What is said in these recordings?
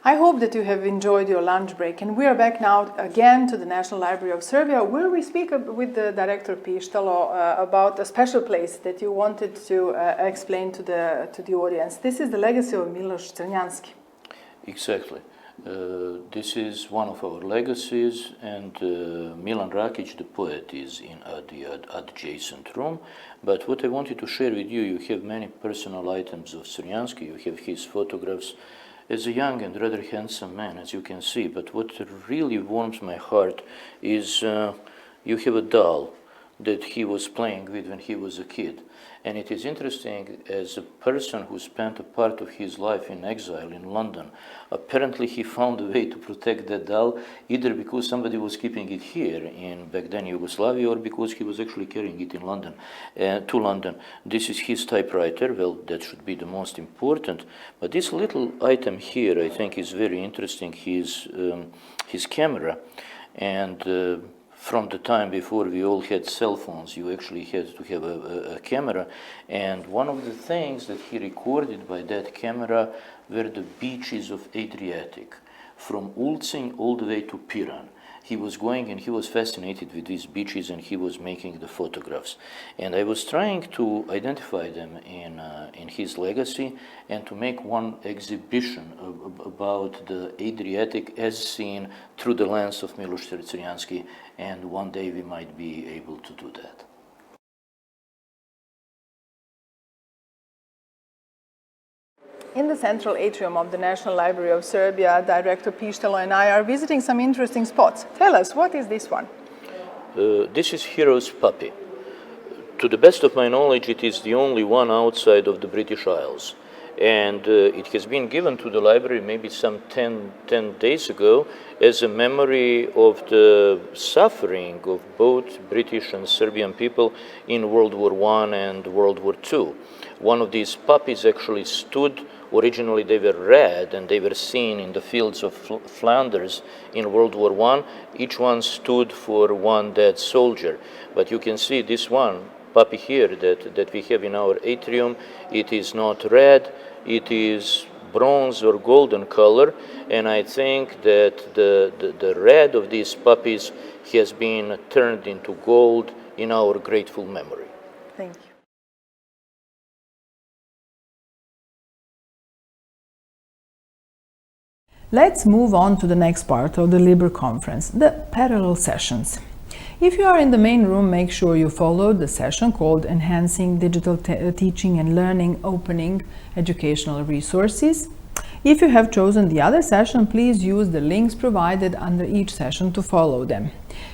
I hope that you have enjoyed your lunch break, and we are back now again to the National Library of Serbia, where we speak with the director Pištalo about a special place that you wanted to explain to the audience. This is the legacy of Miloš Crnjanski. Exactly. This is one of our legacies, and Milan Rakic, the poet, is in the adjacent room. But what I wanted to share with you, you have many personal items of Crnjanski. You have his photographs as a young and rather handsome man, as you can see. But what really warms my heart is you have a doll that he was playing with when he was a kid. And it is interesting, as a person who spent a part of his life in exile in London, apparently he found a way to protect that doll, either because somebody was keeping it here in back then Yugoslavia, or because he was actually carrying it in London, to London. This is his typewriter. Well, that should be the most important. But this little item here, I think, is very interesting. His camera, and from the time before we all had cell phones, you actually had to have a camera. And one of the things that he recorded by that camera were the beaches of Adriatic, from Ulcinj all the way to Piran. He was going and he was fascinated with these beaches, and he was making the photographs. And I was trying to identify them in his legacy and to make one exhibition about the Adriatic as seen through the lens of Miloš Crnjanski, and one day we might be able to do that. In the central atrium of the National Library of Serbia, Director Pištalo and I are visiting some interesting spots. Tell us, what is this one? This is Hero's puppy. To the best of my knowledge, it is the only one outside of the British Isles. And it has been given to the library maybe some 10 days ago as a memory of the suffering of both British and Serbian people in World War I and World War II. One of these puppies actually stood. Originally they were red, and they were seen in the fields of Flanders in World War I. Each one stood for one dead soldier. But you can see this one puppy here that we have in our atrium. It is not red, it is bronze or golden color, and I think that the red of these puppies has been turned into gold in our grateful memory. Thank you. Let's move on to the next part of the LIBER conference, the parallel sessions. If you are in the main room, make sure you follow the session called Enhancing Digital Teaching and Learning, Opening Educational Resources. If you have chosen the other session, please use the links provided under each session to follow them.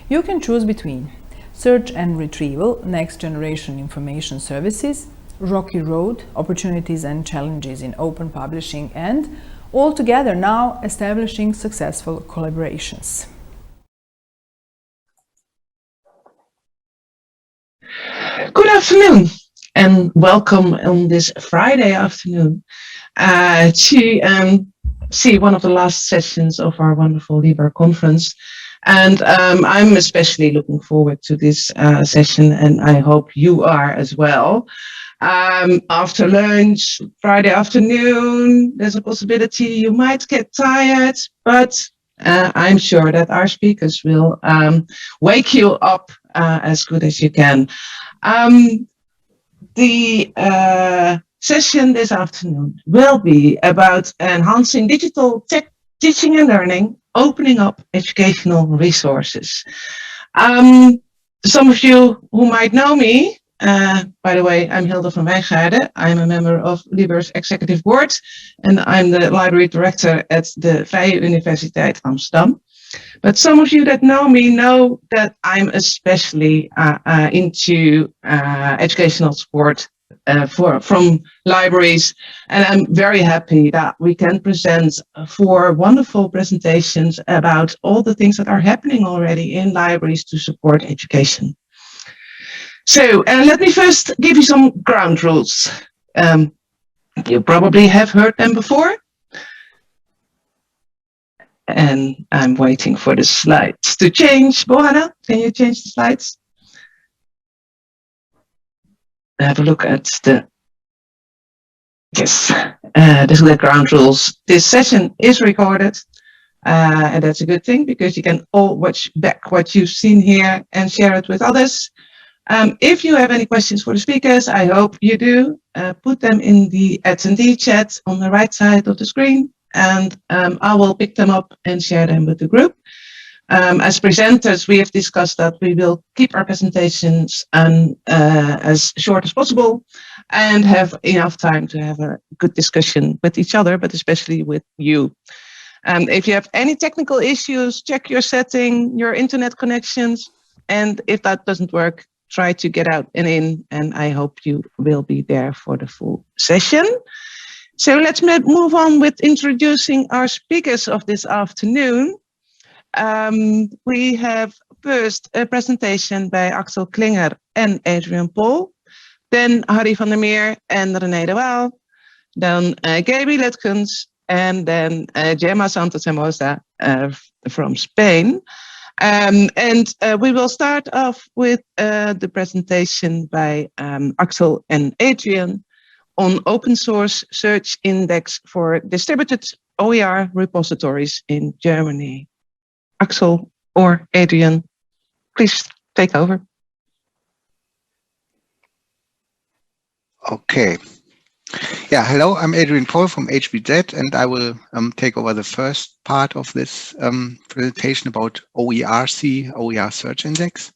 You can choose between Search and Retrieval, Next Generation Information Services, Rocky Road, Opportunities and Challenges in Open Publishing, and all together now establishing successful collaborations. Good afternoon and welcome on this Friday afternoon to see one of the last sessions of our wonderful LIBER conference. And I'm especially looking forward to this session, and I hope you are as well. After lunch, Friday afternoon, there's a possibility you might get tired, but I'm sure that our speakers will wake you up as good as you can. The session this afternoon will be about enhancing digital teaching and learning, opening up educational resources. Some of you who might know me, by the way, I'm Hilde van Wijngaarden. I'm a member of LIBER's executive board, and I'm the library director at the Vrije Universiteit Amsterdam. But some of you that know me know that I'm especially into educational support from libraries, and I'm very happy that we can present 4 wonderful presentations about all the things that are happening already in libraries to support education. So let me first give you some ground rules. You probably have heard them before. And I'm waiting for the slides to change. Bohana, can you change the slides? Have a look at the Yes, the ground rules. This session is recorded, and that's a good thing because you can all watch back what you've seen here and share it with others. If you have any questions for the speakers, I hope you do. Put them in the attendee chat on the right side of the screen, and I will pick them up and share them with the group. As presenters, we have discussed that we will keep our presentations as short as possible and have enough time to have a good discussion with each other, but especially with you. If you have any technical issues, check your setting, your internet connections, and if that doesn't work, try to get out and in, and I hope you will be there for the full session. So let's move on with introducing our speakers of this afternoon. We have first a presentation by Axel Klinger and Adrian Pohl, then Harrie van der Meer and Renee de Waal, then Gabrielle Atkins, and then Gemma Santos Hermosa from Spain. We will start off with the presentation by Axel and Adrian on open source search index for distributed OER repositories in Germany. Axel or Adrian, please take over. Okay. Yeah, hello, I'm Adrian Pohl from HBZ, and I will take over the first part of this presentation about OERSI, OER Search Index.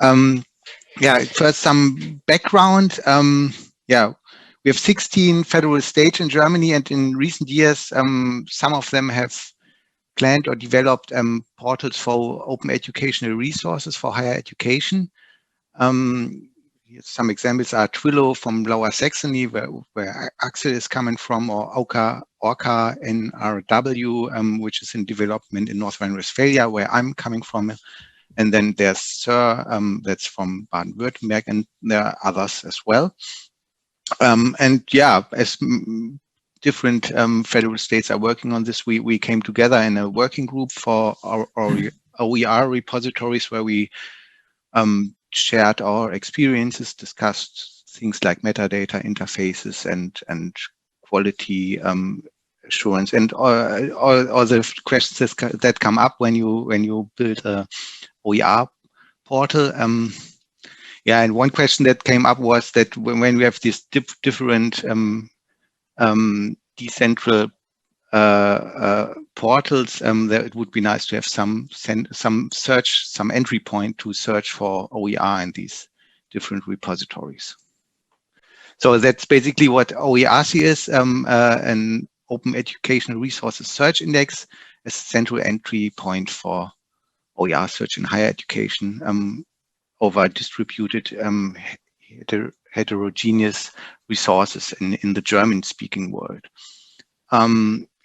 Yeah, first some background. Yeah, we have 16 federal states in Germany, and in recent years, some of them have planned or developed portals for open educational resources for higher education. Some examples are Twilio from Lower Saxony, where Axel is coming from, or Orca NRW, which is in development in North Rhine-Westphalia, where I'm coming from. And then there's SIR, that's from Baden-Württemberg, and there are others as well. And yeah, as different federal states are working on this, we came together in a working group for our OER repositories, where we shared our experiences, discussed things like metadata interfaces and quality assurance, and all the questions that come up when you build a OER portal. Yeah, and one question that came up was that when we have these different decentral portals, that it would be nice to have some entry point to search for OER in these different repositories. So that's basically what OERSI is, an Open Educational Resources Search Index, a central entry point for OER search in higher education over distributed heterogeneous resources in the German-speaking world.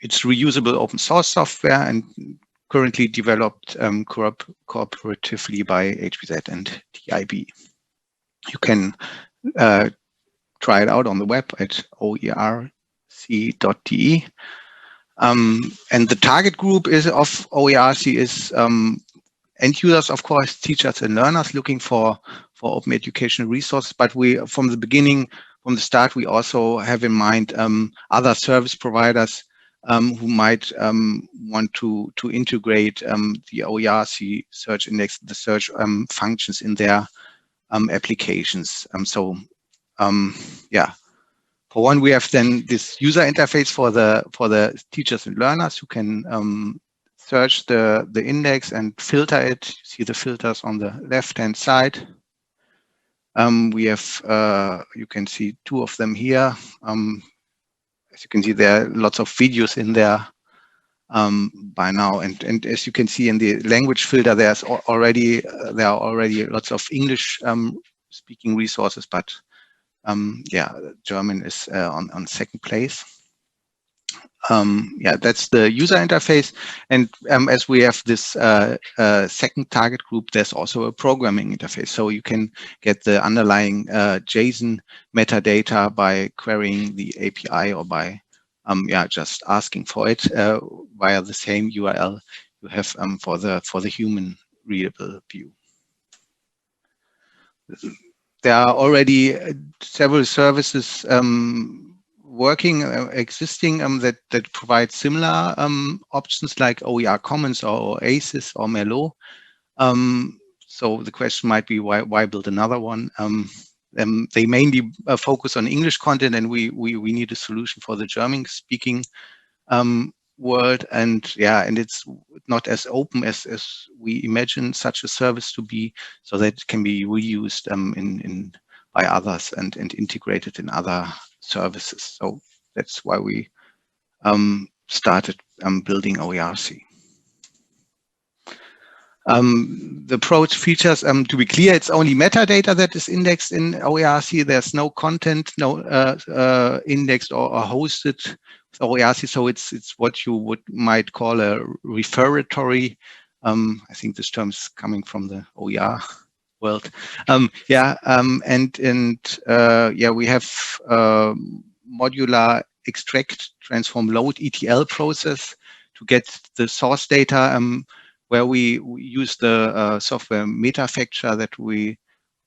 It's reusable open source software and currently developed cooperatively by HBZ and TIB. You can try it out on the web at oerc.de. And the target group of OERC is end users, of course, teachers and learners looking for open educational resources. But we, from the beginning, from the start, we also have in mind other service providers who might want to integrate the OERC search index, the search functions in their applications. Yeah, for one, we have then this user interface for the teachers and learners who can search the index and filter it. You see the filters on the left-hand side. We have, you can see two of them here. As you can see, there are lots of videos in there by now, and as you can see in the language filter, there are already lots of English speaking resources, but yeah, German is on second place. Yeah, that's the user interface, and as we have this second target group, there's also a programming interface, so you can get the underlying JSON metadata by querying the API or by yeah, just asking for it via the same URL you have for the human readable view. there are already several services working, existing that provide similar options like OER Commons or Oasis or Merlot. So the question might be, why build another one? They mainly focus on English content, and we need a solution for the German-speaking world. And it's not as open as we imagine such a service to be, so that it can be reused by others and integrated in other services. So that's why we started building OERSI. The approach features, to be clear, it's only metadata that is indexed in OERSI. There's no content, no indexed or hosted with OERSI. So it's what you might call a referatory. I think this term is coming from the OER world. We have modular extract, transform, load ETL process to get the source data, where we use the software Metafacture that we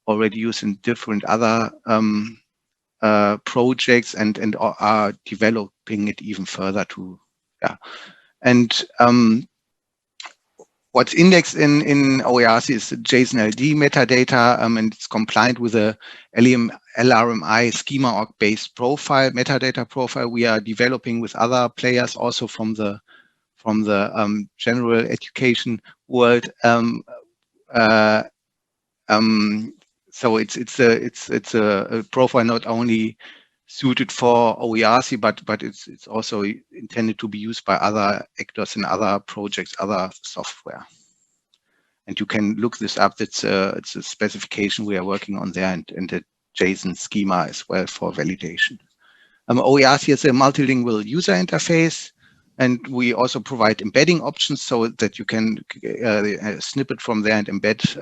already use in different other projects and are developing it even further to, what's indexed in OERSI is the JSON LD metadata, and it's compliant with the LRMI schema.org based profile, metadata profile we are developing with other players, also from the general education world. So it's a profile not only suited for OERSI, but it's also intended to be used by other actors in other projects, other software. And you can look this up. It's a specification we are working on there, and the JSON schema as well for validation. OERSI is a multilingual user interface, and we also provide embedding options so that you can snippet from there and embed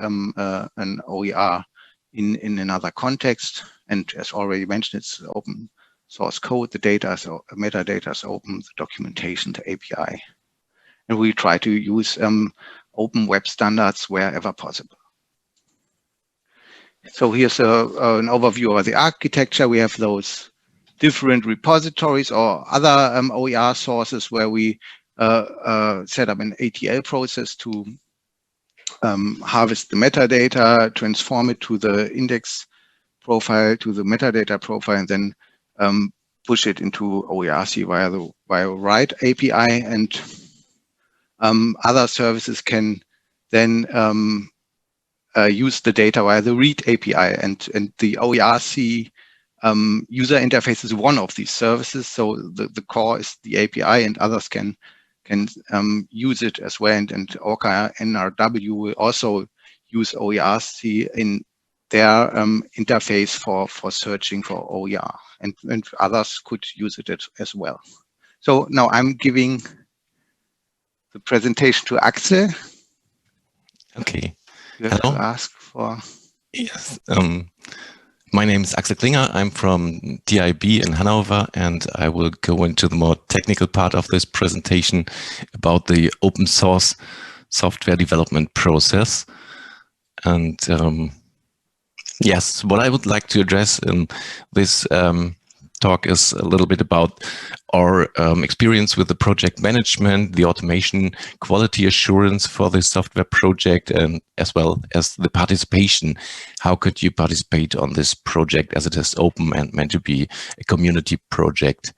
an OER in another context. And as already mentioned, it's open source code. The data is metadata is open, the documentation, the API. And we try to use open web standards wherever possible. So here's an overview of the architecture. We have those different repositories or other OER sources where we set up an ATL process to harvest the metadata, transform it to the index profile, to the metadata profile, and then push it into OERSI via write API. And other services can then use the data via the read API. And the OERSI user interface is one of these services. So the core is the API, and others can use it as well. And Orca NRW will also use OERSI in their interface for searching for OER, and others could use it as well. So now I'm giving the presentation to Axel. Okay. You have Hello. to ask for. Yes. My name is Axel Klinger. I'm from DIB in Hanover, and I will go into the more technical part of this presentation about the open source software development process. And yes, what I would like to address in this talk is a little bit about our experience with the project management, the automation, quality assurance for this software project, and as well as the participation. How could you participate on this project as it is open and meant to be a community project?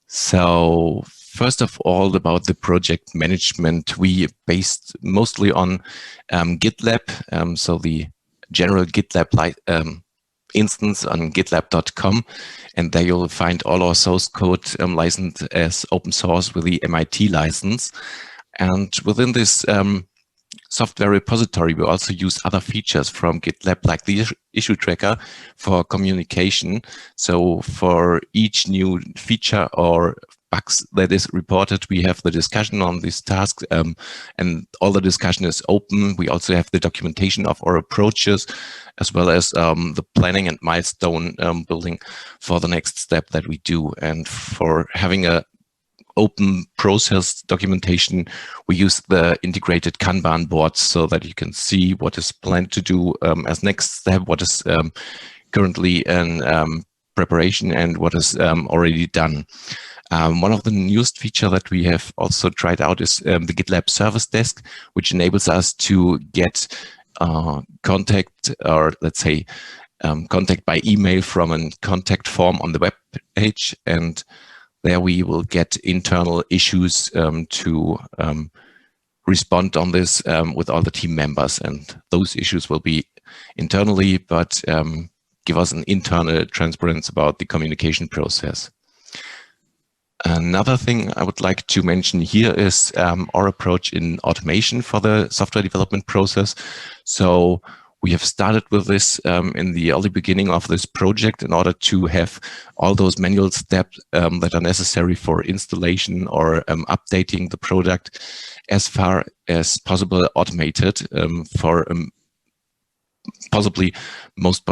So first of all, about the project management, we based mostly on Gitlab, so the general Gitlab instance on gitlab.com, and there you'll find all our source code licensed as open source with the MIT license. And within this software repository, we also use other features from GitLab, like the issue tracker for communication. So for each new feature or bugs that is reported, we have the discussion on this task, and all the discussion is open. We also have the documentation of our approaches, as well as the planning and milestone building for the next step that we do. And for having a open process documentation, we use the integrated Kanban boards so that you can see what is planned to do as next step, what is currently in preparation, and what is already done. One of the newest feature that we have also tried out is the GitLab service desk, which enables us to get contact, or let's say contact by email from a contact form on the web page, and there we will get internal issues to respond on this with all the team members, and those issues will be internally, but give us an internal transparency about the communication process. Another thing I would like to mention here is our approach in automation for the software development process. So we have started with this in the early beginning of this project in order to have all those manual steps that are necessary for installation or updating the product as far as possible automated for most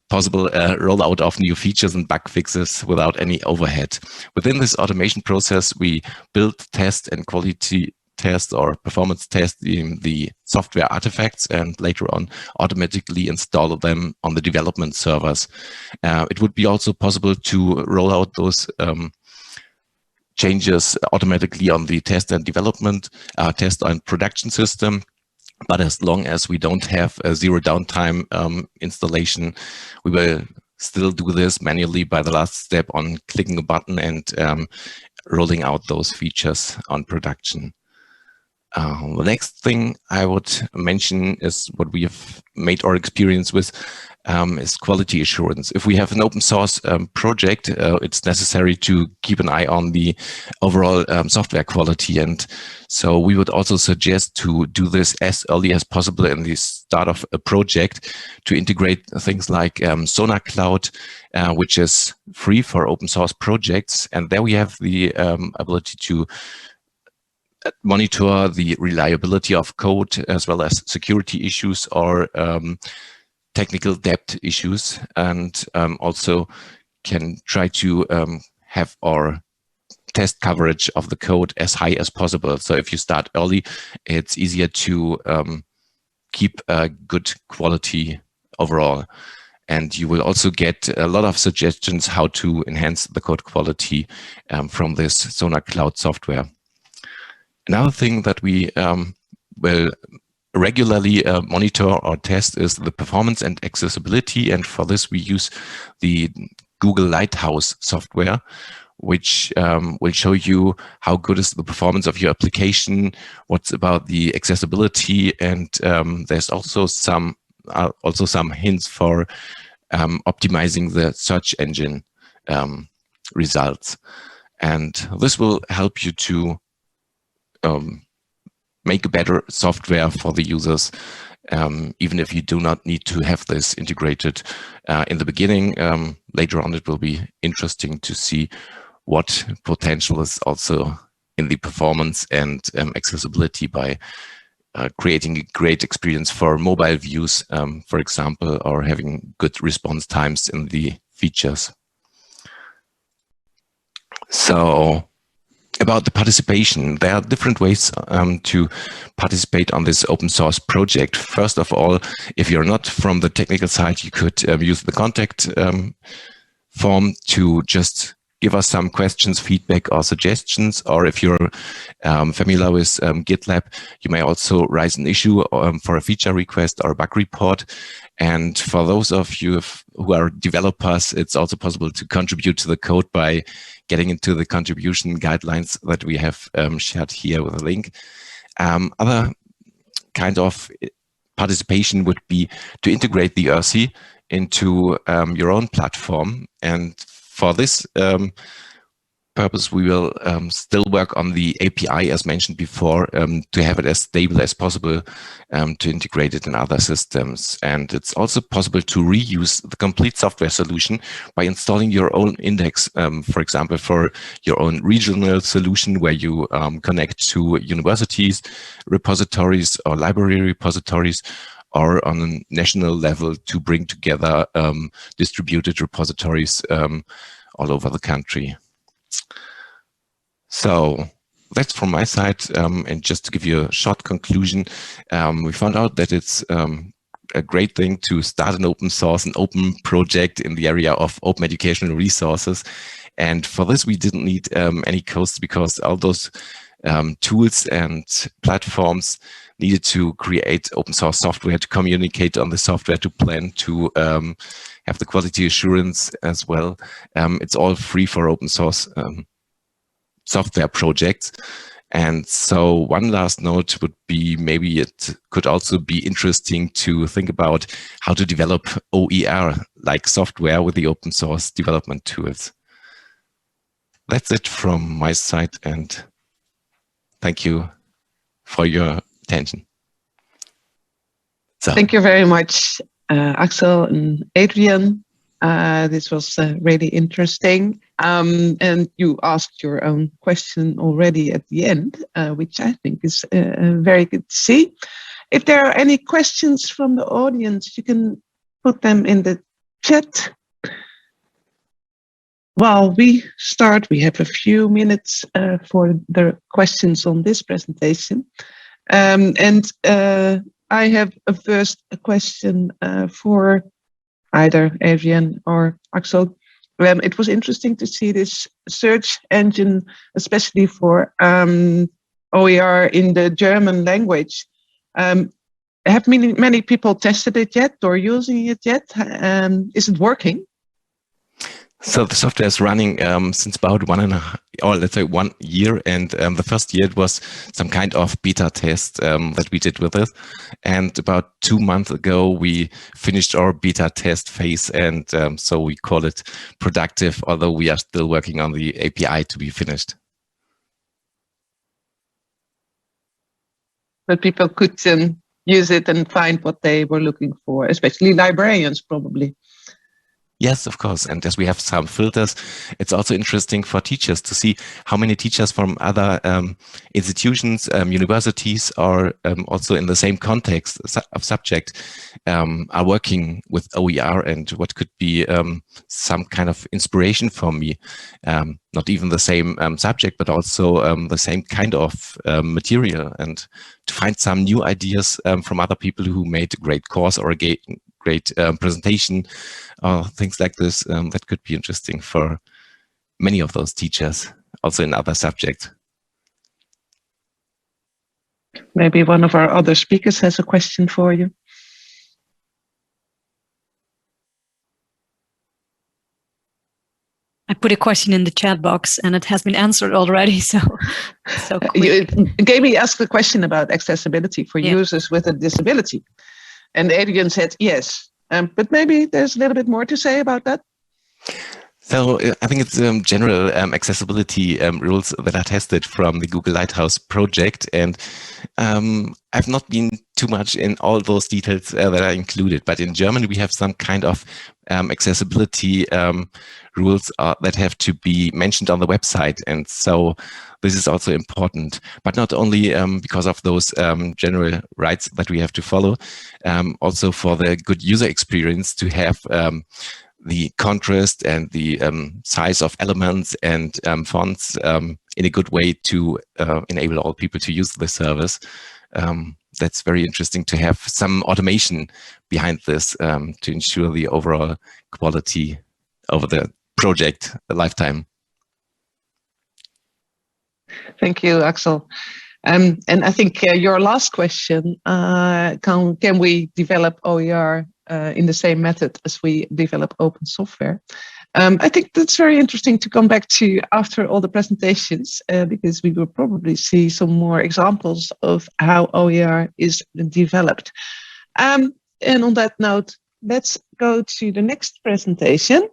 possible rollout of new features and bug fixes without any overhead. Within this automation process, we build, test, and quality test or performance test the software artifacts, and later on automatically install them on the development servers. It would be also possible to roll out those changes automatically on the test and development, test and production system. But as long as we don't have a zero downtime installation, we will still do this manually by the last step on clicking a button and rolling out those features on production. The next thing I would mention is what we have made our experience with is quality assurance. If we have an open source project, it's necessary to keep an eye on the overall software quality. And so we would also suggest to do this as early as possible in the start of a project to integrate things like Sonar Cloud, which is free for open source projects. And there we have the ability to monitor the reliability of code as well as security issues or technical debt issues, and also can try to have our test coverage of the code as high as possible. So if you start early, it's easier to keep a good quality overall. And you will also get a lot of suggestions how to enhance the code quality from this Sonar Cloud software. Another thing that we will regularly monitor or test is the performance and accessibility. And for this, we use the Google Lighthouse software, which will show you how good is the performance of your application, what's about the accessibility, and there's also some hints for optimizing the search engine results. And this will help you to make a better software for the users, even if you do not need to have this integrated in the beginning. Later on, it will be interesting to see what potential is also in the performance and accessibility by creating a great experience for mobile views, for example, or having good response times in the features. So, about the participation, there are different ways to participate on this open source project. First of all, if you're not from the technical side, you could use the contact form to just give us some questions, feedback, or suggestions. Or if you're familiar with GitLab, you may also raise an issue for a feature request or a bug report. And for those of you who are developers, it's also possible to contribute to the code by getting into the contribution guidelines that we have shared here with a link. Other kind of participation would be to integrate the OERSI into your own platform. And for this purpose, we will still work on the API, as mentioned before, to have it as stable as possible, to integrate it in other systems. And it's also possible to reuse the complete software solution by installing your own index, for example, for your own regional solution where you connect to universities, repositories, or library repositories, or on a national level to bring together distributed repositories all over the country. So that's from my side. And just to give you a short conclusion, we found out that it's a great thing to start an open source, an open project in the area of open educational resources. And for this, we didn't need any costs, because all those tools and platforms needed to create open source software, to communicate on the software, to plan, to have the quality assurance as well. It's all free for open source software projects. And so one last note would be, maybe it could also be interesting to think about how to develop OER like software with the open source development tools. That's it from my side, and thank you for your attention. So. Thank you very much, Axel and Adrian. This was really interesting. And you asked your own question already at the end, which I think is very good to see. If there are any questions from the audience, you can put them in the chat. While we start, we have a few minutes for the questions on this presentation. I have a first question for either Adrian or Axel. It was interesting to see this search engine, especially for OER in the German language. Have many people tested it yet or using it yet? Is it working? So the software is running since about 1 year, and the first year it was some kind of beta test that we did with it. And about 2 months ago, we finished our beta test phase, and so we call it productive, although we are still working on the API to be finished. But people could use it and find what they were looking for, especially librarians probably. Yes, of course. And as we have some filters, it's also interesting for teachers to see how many teachers from other institutions, universities, or also in the same context of subject are working with OER, and what could be some kind of inspiration for me. Not even the same subject, but also the same kind of material, and to find some new ideas from other people who made a great course or a great presentation, things like this, that could be interesting for many of those teachers, also in other subjects. Maybe one of our other speakers has a question for you. I put a question in the chat box and it has been answered already. So Gaby asked a question about accessibility for users with a disability. And Adrian said yes, but maybe there's a little bit more to say about that. So I think it's general accessibility rules that are tested from the Google Lighthouse project, and I've not been too much in all those details that are included, but in Germany we have some kind of accessibility rules that have to be mentioned on the website, and so this is also important, but not only because of those general rights that we have to follow, also for the good user experience to have the contrast and the size of elements and fonts in a good way to enable all people to use the service. That's very interesting to have some automation behind this to ensure the overall quality over the project lifetime. Thank you, Axel. And I think your last question, can we develop OER in the same method as we develop open software? I think that's very interesting to come back to after all the presentations, because we will probably see some more examples of how OER is developed. And on that note, let's go to the next presentation.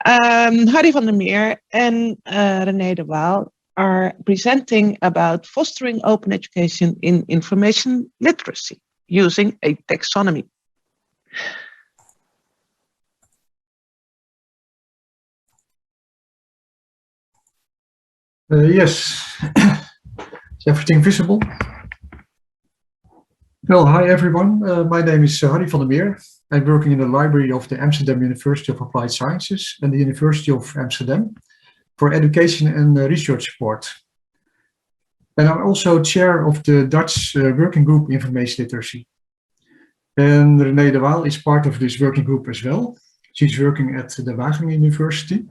Harrie van der Meer and Renee de Waal are presenting about fostering open education in information literacy using a taxonomy. Yes, is everything visible? Well, hi everyone. My name is Harrie van der Meer. I'm working in the library of the Amsterdam University of Applied Sciences and the University of Amsterdam for education and research support. And I'm also chair of the Dutch working group Information Literacy. And Renee de Waal is part of this working group as well. She's working at the Wageningen University,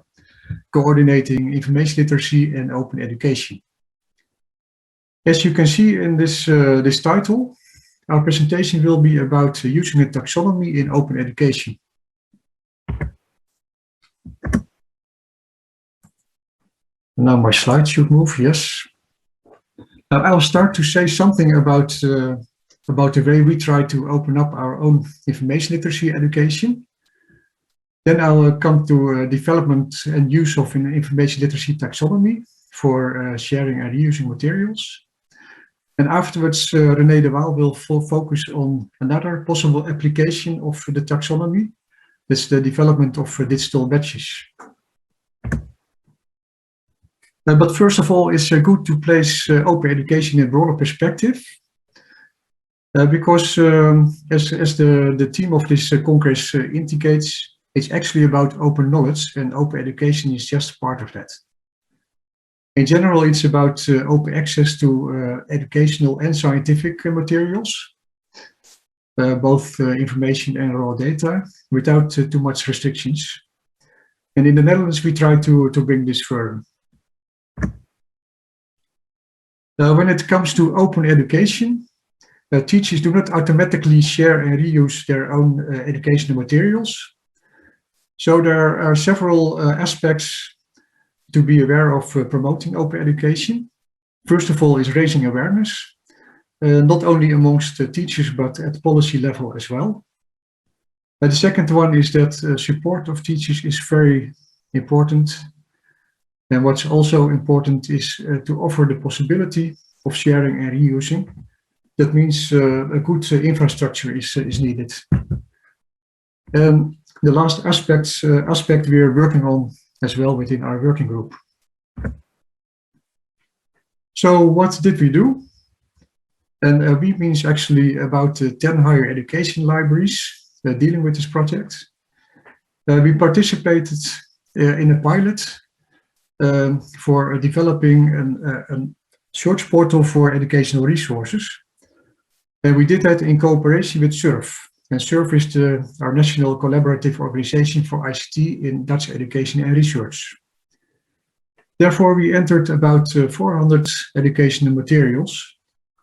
coordinating information literacy and open education. As you can see in this title, our presentation will be about using a taxonomy in open education. Now my slide should move, yes. Now I will start to say something about the way we try to open up our own information literacy education. Then I will come to development and use of an information literacy taxonomy for sharing and reusing materials. And afterwards, Renee de Waal will focus on another possible application of the taxonomy. That's the development of digital badges. But first of all, it's good to place open education in a broader perspective. Because as the theme of this congress indicates, it's actually about open knowledge, and open education is just part of that. In general, it's about open access to educational and scientific materials, both information and raw data, without too much restrictions. And in the Netherlands, we try to bring this further. When it comes to open education, teachers do not automatically share and reuse their own educational materials. So there are several aspects to be aware of promoting open education. First of all is raising awareness, not only amongst teachers, but at policy level as well. The second one is that support of teachers is very important. And what's also important is to offer the possibility of sharing and reusing. That means a good infrastructure is needed. And the last aspect we are working on as well within our working group. So what did we do? And we means actually about 10 higher education libraries dealing with this project. We participated in a pilot for developing a search portal for educational resources. And we did that in cooperation with SURF. And SURF is our national collaborative organization for ICT in Dutch education and research. Therefore, we entered about 400 educational materials,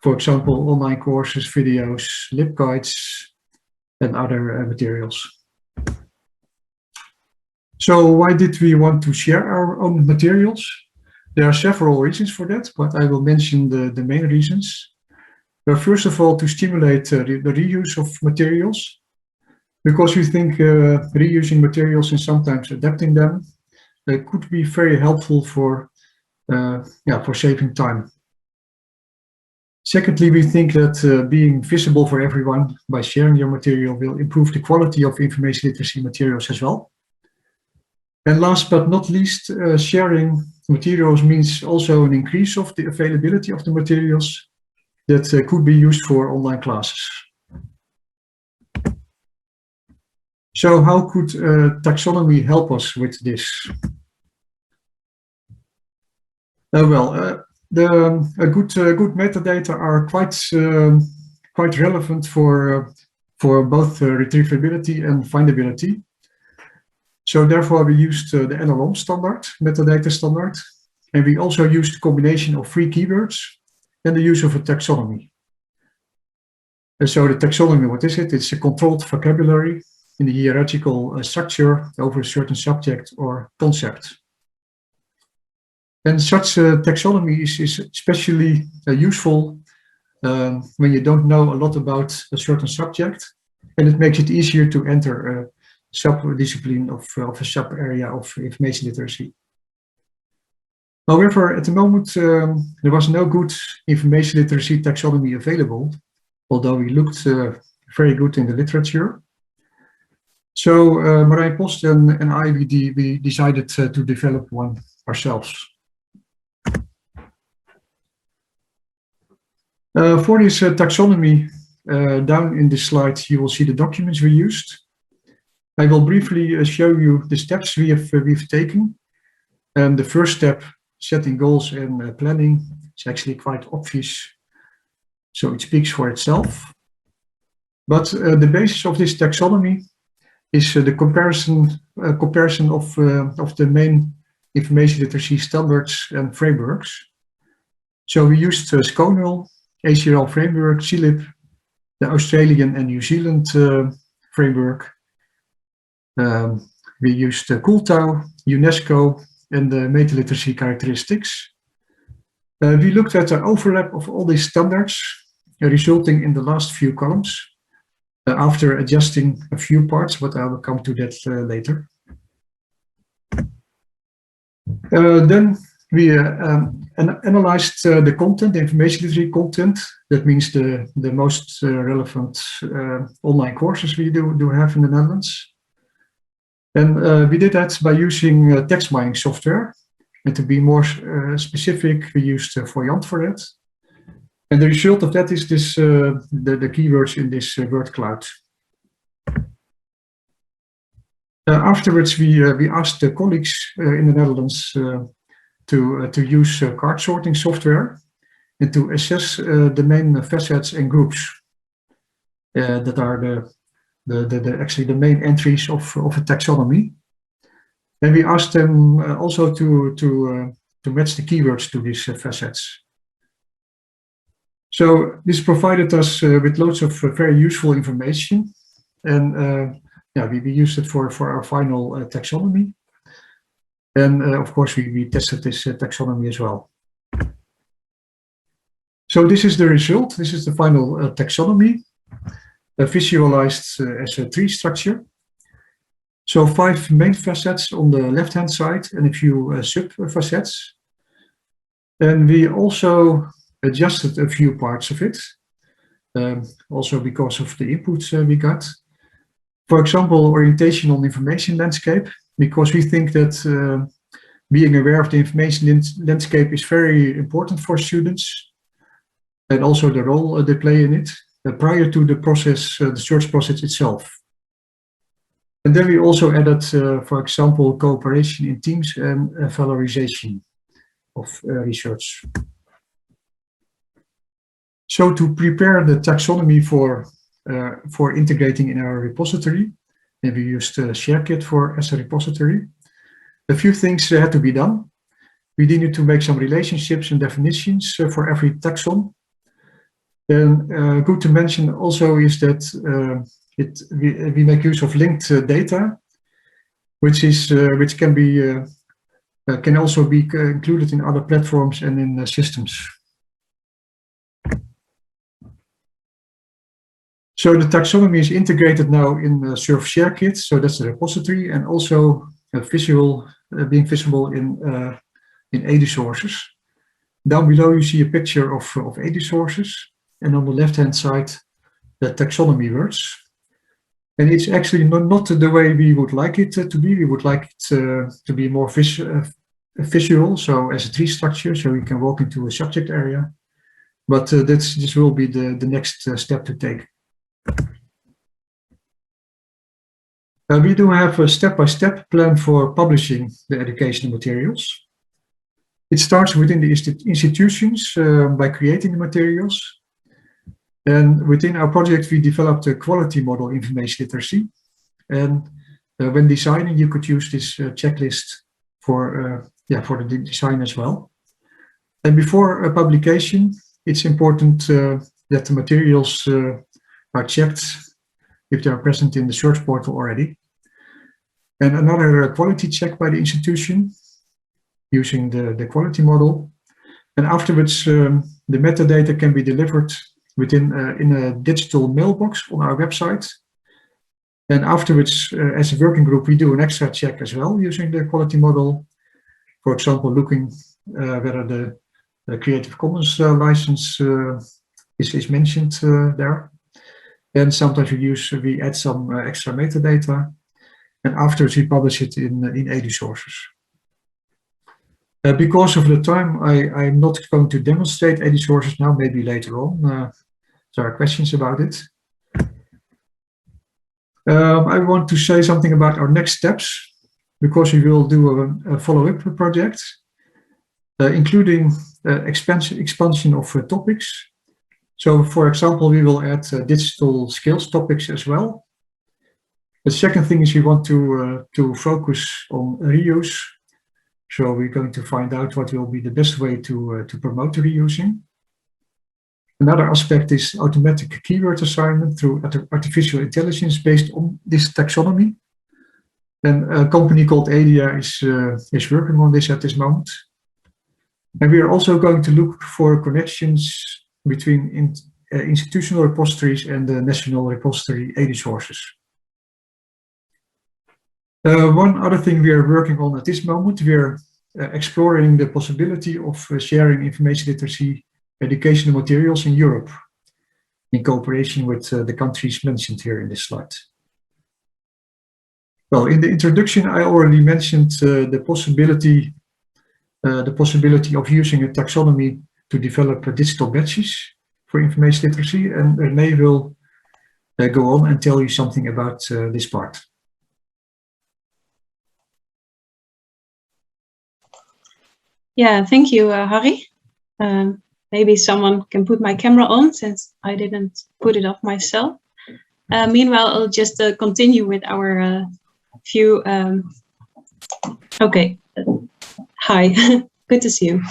for example, online courses, videos, LibGuides, and other materials. So why did we want to share our own materials? There are several reasons for that, but I will mention the main reasons. First of all, to stimulate the reuse of materials, because we think reusing materials and sometimes adapting them could be very helpful for saving time. Secondly, we think that being visible for everyone by sharing your material will improve the quality of information literacy materials as well. And last but not least, sharing materials means also an increase of the availability of the materials that could be used for online classes. So how could taxonomy help us with this? Good metadata are quite relevant for both retrievability and findability. So therefore we used the NLM standard, metadata standard, and we also used a combination of free keywords and the use of a taxonomy. And so the taxonomy, what is it? It's a controlled vocabulary in the hierarchical structure over a certain subject or concept. And such a taxonomy is especially useful when you don't know a lot about a certain subject, and it makes it easier to enter a sub-discipline of a sub-area of information literacy. However, at the moment, there was no good information literacy taxonomy available, although we looked very good in the literature. So Marijn Post and I, we decided to develop one ourselves. For this taxonomy, down in this slide, you will see the documents we used. I will briefly show you the steps we've taken. The first step, setting goals and planning. It's actually quite obvious, so it speaks for itself. But the basis of this taxonomy is the comparison of the main information literacy standards and frameworks. So we used SCONUL, ACRL framework, CLIB, the Australian and New Zealand framework. We used Cooltau, UNESCO, and the meta-literacy characteristics. We looked at the overlap of all these standards, resulting in the last few columns, after adjusting a few parts, but I will come to that later. Then we analyzed the content, the information literacy content. That means the most relevant online courses we do have in the Netherlands. And we did that by using text mining software. And to be more specific, we used Voyant for that. And the result of that is this, the keywords in this word cloud. Afterwards, we asked the colleagues in the Netherlands to use card sorting software and to assess the main facets and groups that are actually the main entries of a taxonomy. And we asked them also to match the keywords to these facets. So this provided us with loads of very useful information, and yeah, we used it for our final taxonomy. And of course, we tested this taxonomy as well. So this is the result. This is the final taxonomy, visualized as a tree structure. So 5 main facets on the left-hand side and a few sub-facets. And we also adjusted a few parts of it, also because of the inputs we got. For example, orientation on information landscape, because we think that being aware of the information landscape is very important for students, and also the role they play in it prior to the process, the search process itself. And then we also added, for example, cooperation in teams and valorization of research. So to prepare the taxonomy for integrating in our repository, and we used ShareKit as a repository, a few things had to be done. We needed to make some relationships and definitions for every taxon. And good to mention also is that we make use of linked data, which can also be included in other platforms and in systems. So the taxonomy is integrated now in Surf ShareKit, so that's the repository, and also being visible in Repositories. Down below you see a picture of Repositories, and on the left-hand side the taxonomy words. And it's actually not the way we would like it to be. We would like it to be more visual, so as a tree structure, so we can walk into a subject area. But this will be the next step to take. We do have a step-by-step plan for publishing the educational materials. It starts within the institutions by creating the materials. And within our project, we developed a quality model information literacy. And when designing, you could use this checklist for the design as well. And before a publication, it's important that the materials are checked if they are present in the search portal already. And another quality check by the institution using the quality model. And afterwards, the metadata can be delivered in a digital mailbox on our website. And afterwards, as a working group, we do an extra check as well using the quality model. For example, looking whether the Creative Commons license is mentioned there. And sometimes we add some extra metadata, and afterwards we publish it in Repositories. Because of the time, I'm not going to demonstrate Repositories now, maybe later on. There are questions about it. I want to say something about our next steps, because we will do a follow-up project. including expansion of topics. So, for example, we will add digital skills topics as well. The second thing is we want to focus on reuse. So we're going to find out what will be the best way to promote reusing. Another aspect is automatic keyword assignment through artificial intelligence based on this taxonomy. And a company called Adrian is working on this at this moment. And we are also going to look for connections between institutional repositories and the national repository AD sources. One other thing we are working on at this moment, we are exploring the possibility of sharing information literacy educational materials in Europe in cooperation with the countries mentioned here in this slide. Well, in the introduction, I already mentioned the possibility of using a taxonomy to develop digital badges for information literacy, and Renee will go on and tell you something about this part. Yeah, thank you, Harrie. Maybe someone can put my camera on since I didn't put it off myself. Meanwhile, I'll just continue with our few. Okay, hi, good to see you.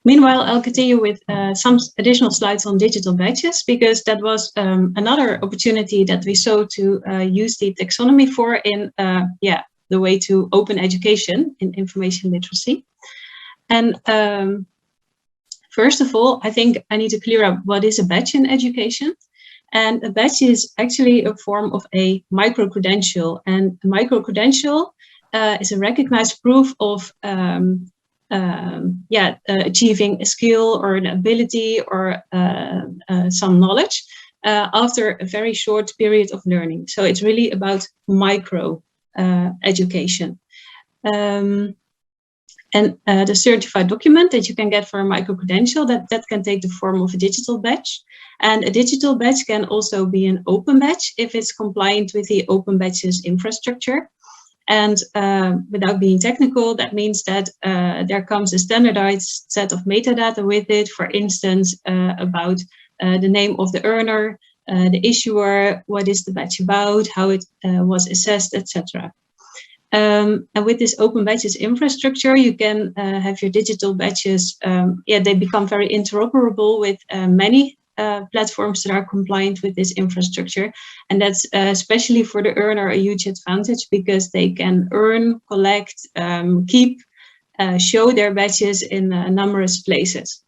Meanwhile, I'll continue with some additional slides on digital badges, because that was another opportunity that we saw to use the taxonomy for in the way to open education in information literacy. And first of all, I think I need to clear up what is a badge in education. And a badge is actually a form of a micro-credential. And a micro-credential is a recognized proof of achieving a skill or an ability or some knowledge after a very short period of learning. So it's really about micro education. And the certified document that you can get for a micro-credential, that can take the form of a digital badge. And a digital badge can also be an open badge if it's compliant with the open badges infrastructure. And without being technical, that means that there comes a standardized set of metadata with it, for instance, about the name of the earner, the issuer, what is the badge about, how it was assessed, etc. And with this open badges infrastructure, you can have your digital badges, they become very interoperable with many platforms that are compliant with this infrastructure. And that's especially for the earner a huge advantage, because they can earn, collect, keep, show their badges in numerous places.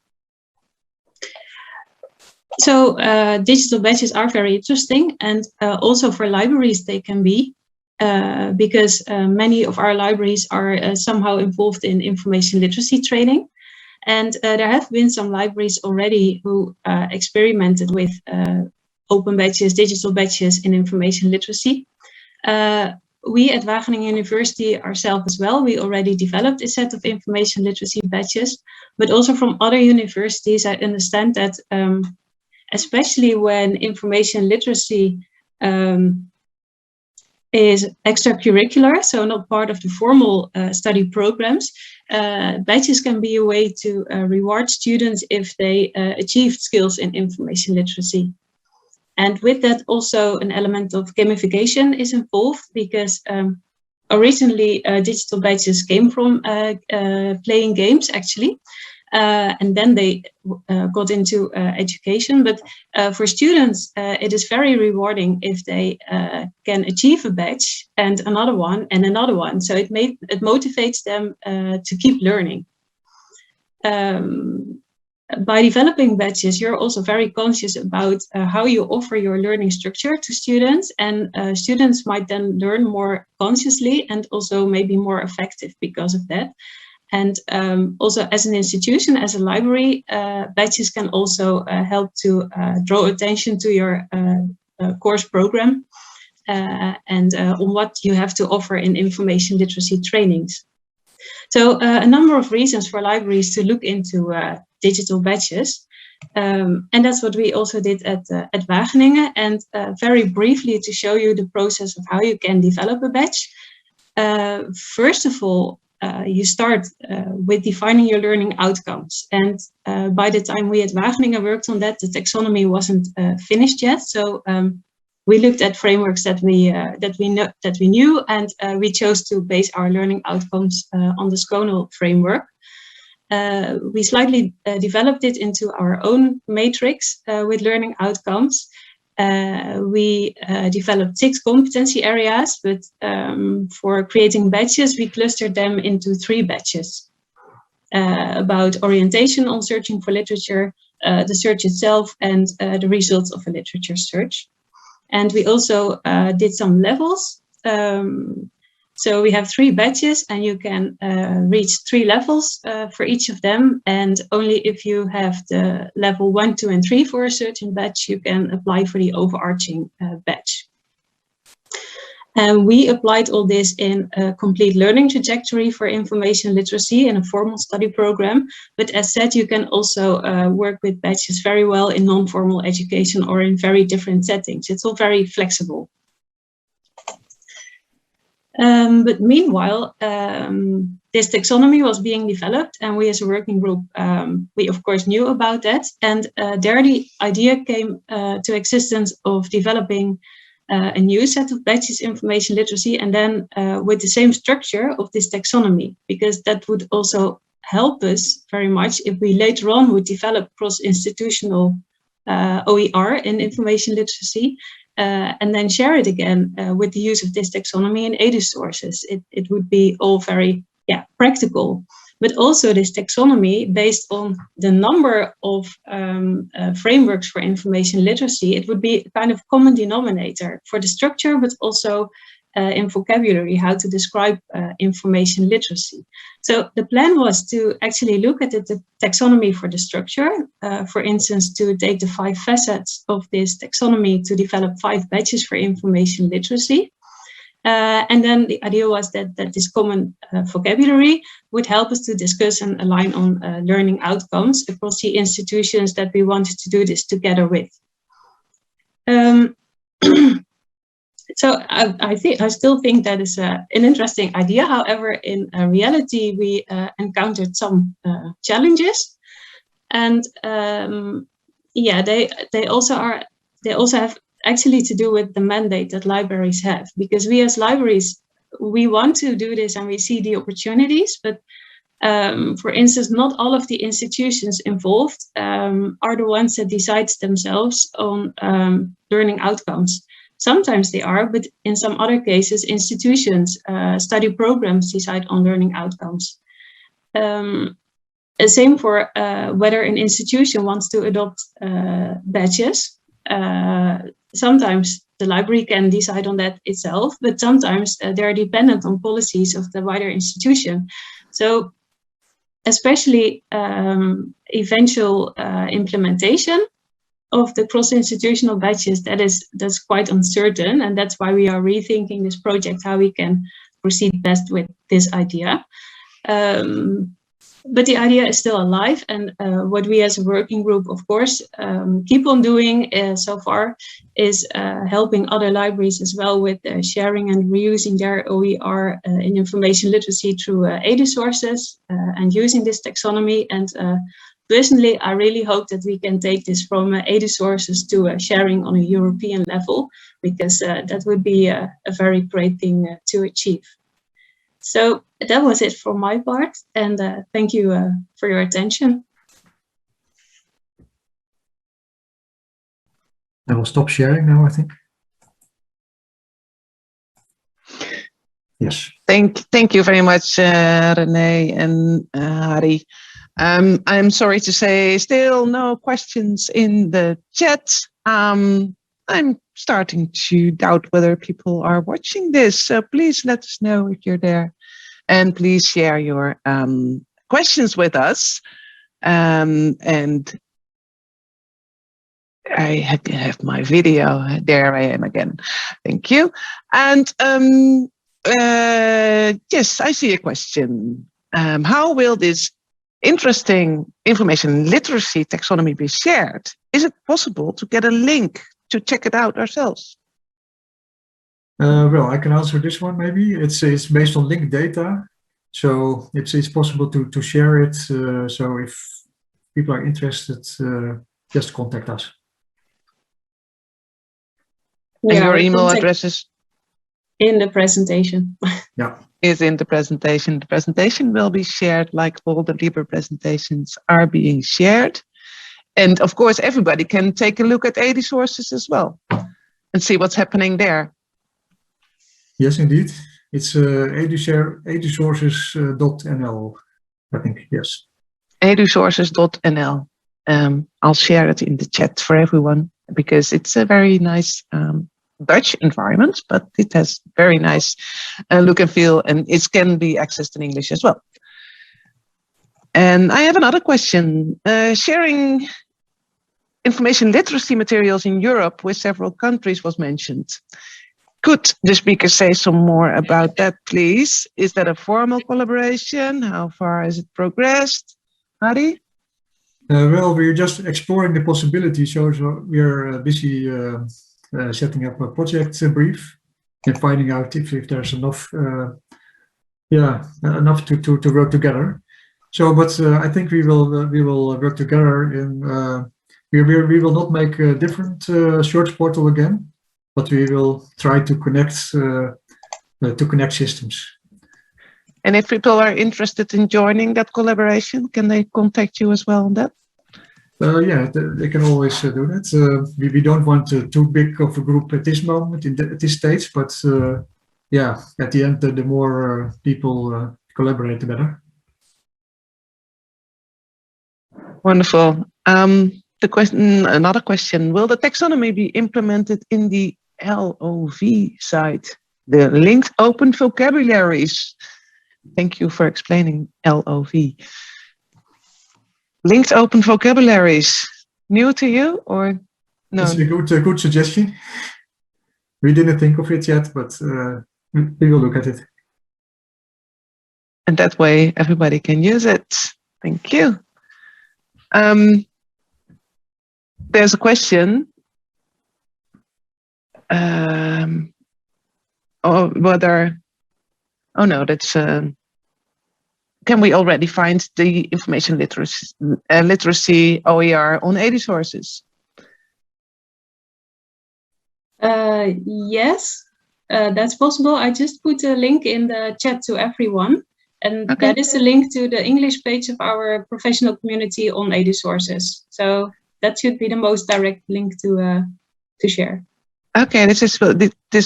So digital badges are very interesting, and also for libraries they can be, because many of our libraries are somehow involved in information literacy training. And there have been some libraries already who experimented with open badges, digital badges in information literacy. We at Wageningen University ourselves as well, we already developed a set of information literacy badges, but also from other universities, I understand that especially when information literacy is extracurricular, so not part of the formal study programs, badges can be a way to reward students if they achieved skills in information literacy. And with that also an element of gamification is involved, because originally digital badges came from playing games actually. And then they got into education. But for students, it is very rewarding if they can achieve a badge and another one and another one. So it motivates them to keep learning. By developing badges, you're also very conscious about how you offer your learning structure to students, and students might then learn more consciously and also maybe more effective because of that. And also as an institution, as a library, badges can also help to draw attention to your course program and on what you have to offer in information literacy trainings. So a number of reasons for libraries to look into digital badges. And that's what we also did at Wageningen. And very briefly to show you the process of how you can develop a badge. First of all, you start with defining your learning outcomes. And by the time we at Wageningen worked on that, the taxonomy wasn't finished yet. So we looked at frameworks that we knew, and we chose to base our learning outcomes on the Sconal framework. We slightly developed it into our own matrix with learning outcomes. We developed 6 competency areas, but for creating batches, we clustered them into 3 batches about orientation on searching for literature, the search itself, and the results of a literature search. And we also did some levels. So we have 3 batches, and you can reach 3 levels for each of them. And only if you have the level 1, 2, and 3 for a certain batch, you can apply for the overarching batch. And we applied all this in a complete learning trajectory for information literacy in a formal study program. But as said, you can also work with batches very well in non-formal education or in very different settings. It's all very flexible. But meanwhile, this taxonomy was being developed, and we as a working group, we of course knew about that. And there the idea came to existence of developing a new set of batches information literacy, and then with the same structure of this taxonomy, because that would also help us very much if we later on would develop cross-institutional OER in information literacy, and then share it again with the use of this taxonomy in ADA sources. It would be all very practical. But also this taxonomy, based on the number of frameworks for information literacy, it would be a kind of common denominator for the structure, but also in vocabulary, how to describe information literacy. So the plan was to actually look at the taxonomy for the structure, for instance, to take the 5 facets of this taxonomy to develop 5 batches for information literacy. And then the idea was that this common vocabulary would help us to discuss and align on learning outcomes across the institutions that we wanted to do this together with. So I still think that is an interesting idea. However, in reality, we encountered some challenges, and they also have actually to do with the mandate that libraries have, because we as libraries, we want to do this and we see the opportunities, but for instance, not all of the institutions involved are the ones that decide themselves on learning outcomes. Sometimes they are, but in some other cases, institutions, study programs decide on learning outcomes. Same for whether an institution wants to adopt badges. Sometimes the library can decide on that itself, but sometimes they're dependent on policies of the wider institution. So especially eventual implementation of the cross-institutional badges, that's quite uncertain, and that's why we are rethinking this project, how we can proceed best with this idea. But the idea is still alive, and what we as a working group, of course, keep on doing so far is helping other libraries as well with sharing and reusing their OER in information literacy through ADA sources and using this taxonomy. And personally, I really hope that we can take this from ADA sources to sharing on a European level, because that would be a very great thing to achieve. So that was it for my part, and thank you for your attention. I will stop sharing now, I think. Yes. Thank you very much, Renee and Harrie. I'm sorry to say, still no questions in the chat. I'm starting to doubt whether people are watching this, so please let us know if you're there. And please share your questions with us. And I have my video. There I am again. Thank you. And yes, I see a question. How will this interesting information literacy taxonomy be shared? Is it possible to get a link to check it out ourselves? Well, I can answer this one maybe. It's based on linked data. So it's possible to share it. So if people are interested, just contact us. And your our email contact address is in the presentation. Yeah. is in the presentation. The presentation will be shared like all the LIBER presentations are being shared. And of course, everybody can take a look at Repositories as well and see what's happening there. Yes, indeed. It's edusources.nl, I think, yes. Repositories.nl. I'll share it in the chat for everyone because it's a very nice Dutch environment, but it has very nice look and feel, and it can be accessed in English as well. And I have another question. Sharing information literacy materials in Europe with several countries was mentioned. Could the speaker say some more about that, please? Is that a formal collaboration? How far has it progressed? Harrie? Well, we're just exploring the possibilities. So we're busy setting up a project brief and finding out if there's enough, enough to work together. So, but I think we will work together. We will not make a different search portal again, but we will try to connect systems. And if people are interested in joining that collaboration, can they contact you as well on that? Yeah, they can always do that. We don't want too big of a group at this moment, at this stage, but yeah, at the end, the more people collaborate, the better. Wonderful. Another question: will the taxonomy be implemented in the LOV side, the linked open vocabularies? Thank you for explaining LOV. Linked open vocabularies, new to you or no? It's a good suggestion. We didn't think of it yet, but we will look at it. And that way everybody can use it. Thank you. There's a question. Can we already find the information literacy OER on Repositories? Yes, that's possible. I just put a link in the chat to everyone. And okay. That is a link to the English page of our professional community on Repositories. So that should be the most direct link to share. Okay, this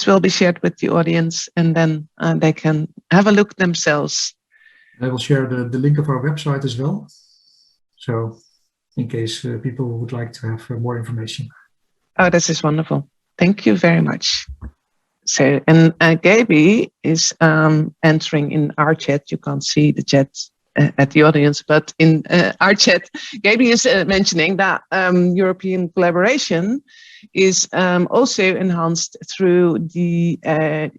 will be shared with the audience, and then they can have a look themselves. I will share the link of our website as well. So in case people would like to have more information. Oh, this is wonderful. Thank you very much. So, and Gaby is answering in our chat. You can't see the chat at the audience, but in our chat, Gaby is mentioning that European collaboration is also enhanced through the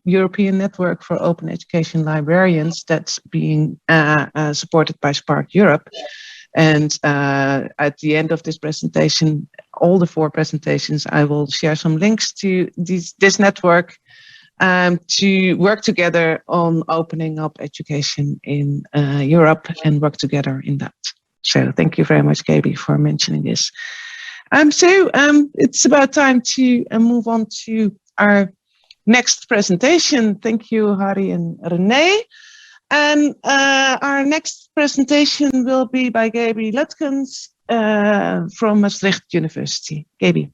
European Network for Open Education Librarians that's being supported by Spark Europe. And at the end of this presentation, all the 4 presentations, I will share some links to this network to work together on opening up education in Europe and work together in that. So thank you very much, Gaby, for mentioning this. So it's about time to move on to our next presentation. Thank you, Harrie and Renee. And our next presentation will be by Gabrielle Atkins from Maastricht University. Gaby.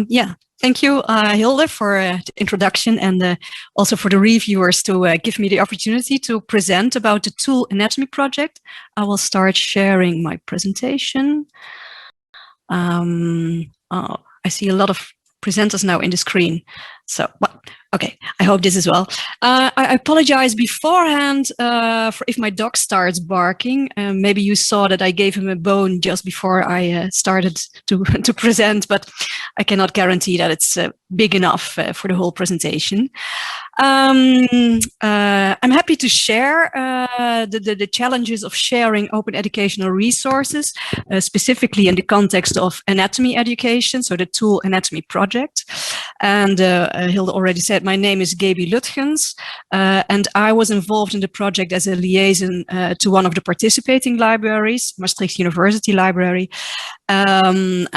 Yeah, thank you, Hilde, for the introduction and also for the reviewers to give me the opportunity to present about the Tool Anatomy project. I will start sharing my presentation. Oh, I see a lot of presenters now in the screen. So, well, okay, I hope this is well. I apologize beforehand for if my dog starts barking. Maybe you saw that I gave him a bone just before I started to present, but I cannot guarantee that it's big enough for the whole presentation. I'm happy to share the challenges of sharing open educational resources, specifically in the context of anatomy education, so the Tool Anatomy project. And Hilde already said, my name is Gabrielle Atkins, and I was involved in the project as a liaison to one of the participating libraries, Maastricht University Library. To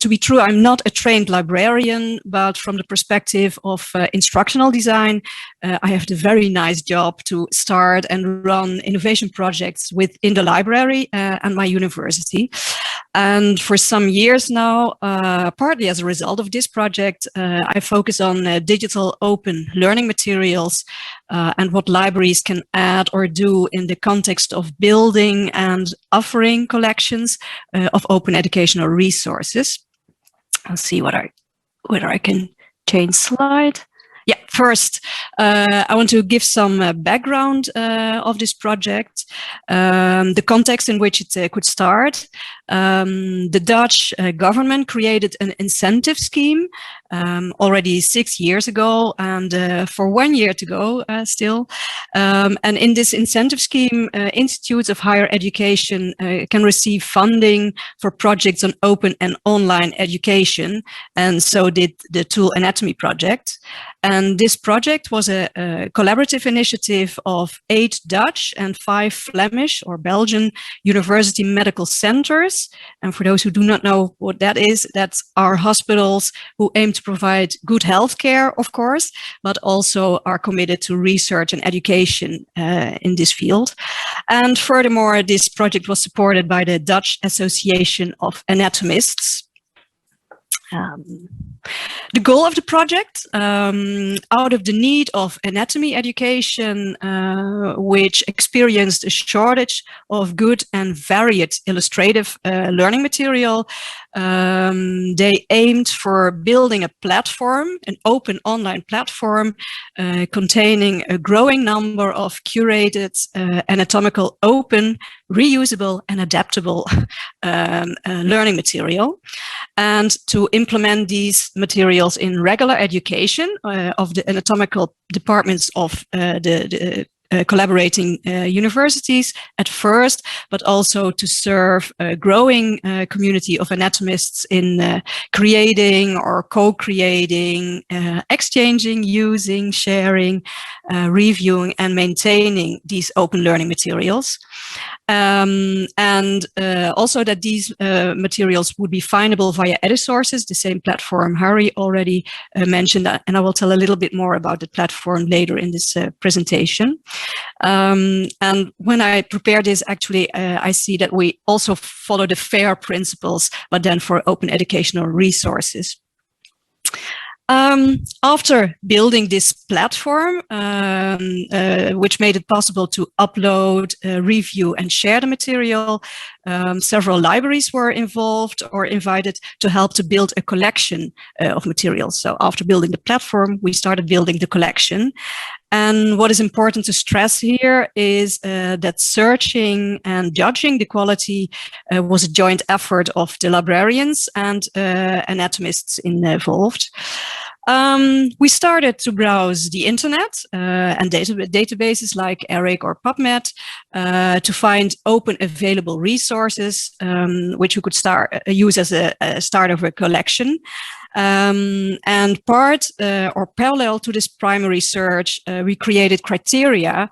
be true, I'm not a trained librarian, but from the perspective of instructional design, I have the very nice job to start and run innovation projects within the library and my university. And for some years now, partly as a result of this project, I focus on digital open learning materials and what libraries can add or do in the context of building and offering collections of open educational resources. I'll see whether I can change slide. Yeah, first, I want to give some background of this project, the context in which it could start. The Dutch government created an incentive scheme already 6 years ago, and for 1 year to go still. And in this incentive scheme, institutes of higher education can receive funding for projects on open and online education, and so did the Tool Anatomy project. And this project was a collaborative initiative of 8 Dutch and 5 Flemish or Belgian university medical centers. And for those who do not know what that is, that's our hospitals who aim to provide good health care, of course, but also are committed to research and education in this field. And furthermore, this project was supported by the Dutch Association of Anatomists. The goal of the project, out of the need of anatomy education, which experienced a shortage of good and varied illustrative learning material, they aimed for building a platform, an open online platform, containing a growing number of curated, anatomical, open, reusable and adaptable learning material. And to implement these materials in regular education of the anatomical departments of the collaborating universities at first, but also to serve a growing community of anatomists in creating or co-creating, exchanging, using, sharing, reviewing and maintaining these open learning materials. Also that these materials would be findable via Edit-sources, the same platform Harrie already mentioned, and I will tell a little bit more about the platform later in this presentation. And when I prepare this, actually, I see that we also follow the FAIR principles, but then for open educational resources. After building this platform, which made it possible to upload, review and share the material, several libraries were involved or invited to help to build a collection of materials. So after building the platform, we started building the collection. And what is important to stress here is that searching and judging the quality was a joint effort of the librarians and anatomists involved. We started to browse the internet and databases like ERIC or PubMed to find open available resources which we could use as a start of a collection. And part or parallel to this primary search, we created criteria.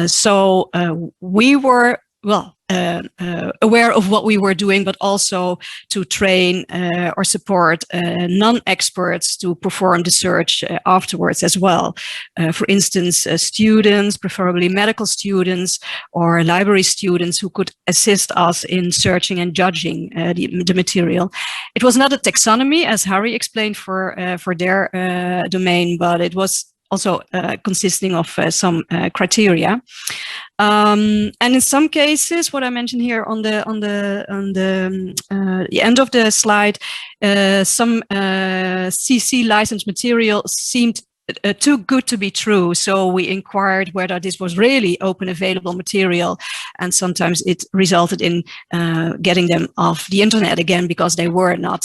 So we were, aware of what we were doing, but also to train or support non-experts to perform the search afterwards as well. For instance, students, preferably medical students or library students who could assist us in searching and judging the material. It was not a taxonomy, as Harrie explained, for their domain, but it was also consisting of some criteria. And in some cases, what I mentioned here on the end of the slide, some CC licensed material seemed too good to be true. So we inquired whether this was really open available material. And sometimes it resulted in getting them off the internet again because they were not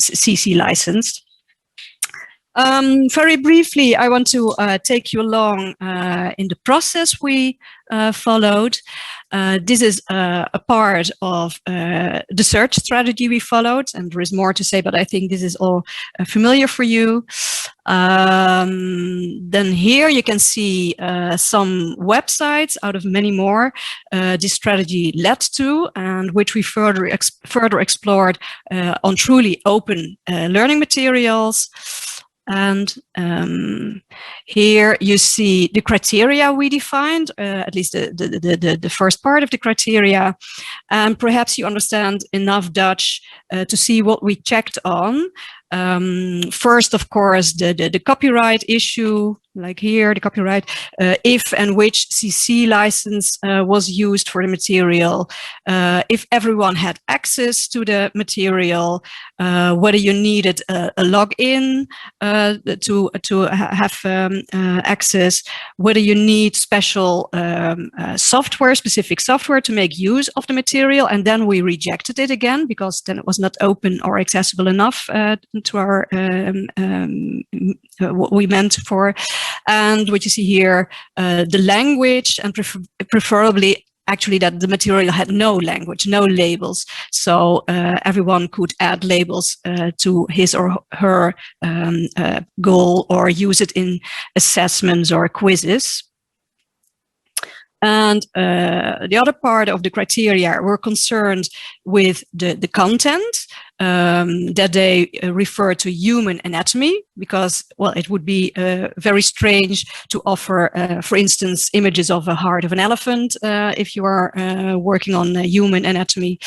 CC licensed. Very briefly, I want to take you along in the process we followed. This is a part of the search strategy we followed, and there is more to say, but I think this is all familiar for you. Then here you can see some websites out of many more this strategy led to, and which we further explored on truly open learning materials. And here you see the criteria we defined, at least the first part of the criteria. And perhaps you understand enough Dutch to see what we checked on. First, of course, the copyright issue, like here, the copyright, if and which CC license was used for the material, if everyone had access to the material, whether you needed a login to have access, whether you need special software, specific software to make use of the material, and then we rejected it again because then it was not open or accessible enough to our what we meant for. And what you see here, the language, and preferably actually that the material had no language, no labels. So everyone could add labels to his or her goal or use it in assessments or quizzes. And the other part of the criteria were concerned with the content, that they refer to human anatomy, because, well, it would be very strange to offer, for instance, images of a heart of an elephant if you are working on human anatomy,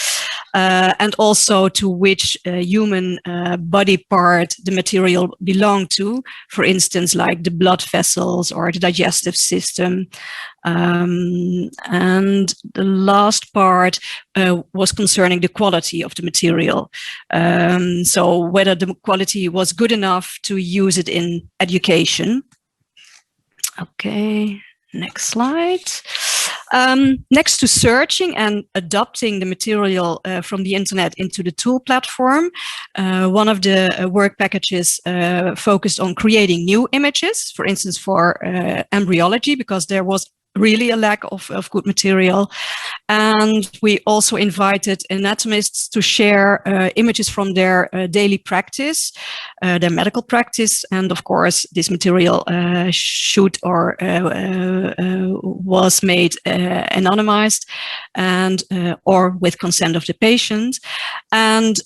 and also to which human body part the material belonged to, for instance, like the blood vessels or the digestive system. And the last part was concerning the quality of the material. So whether the quality was good enough to use it in education. Okay, next slide. Next to searching and adopting the material from the internet into the tool platform, one of the work packages focused on creating new images, for instance, for embryology, because there was really a lack of good material. And we also invited anatomists to share images from their daily practice, their medical practice. And of course, this material should or was made anonymized and or with consent of the patient. And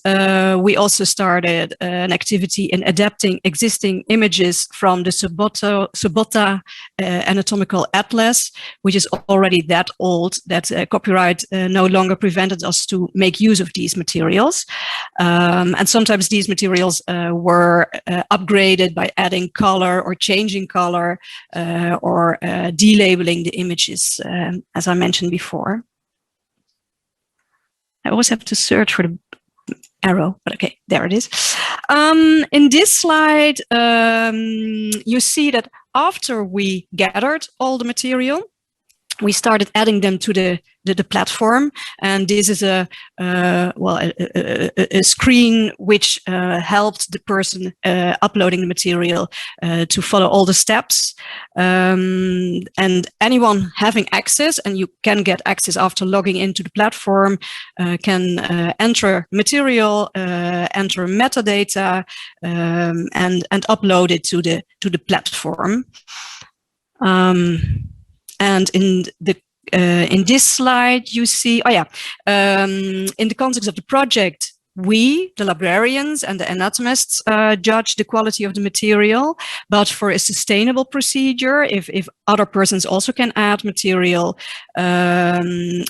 we also started an activity in adapting existing images from the Subota Anatomical Atlas, which is already that old that copyright no longer prevented us to make use of these materials. And sometimes these materials were upgraded by adding color or changing color or delabeling the images, as I mentioned before. I always have to search for the arrow, but okay, there it is. In this slide, you see that after we gathered all the material, we started adding them to the platform, and this is a screen which helped the person uploading the material to follow all the steps. And anyone having access, and you can get access after logging into the platform, can enter material, enter metadata, and upload it to the platform. And in this slide, you see, in the context of the project, we, the librarians and the anatomists, judge the quality of the material. But for a sustainable procedure, if other persons also can add material, like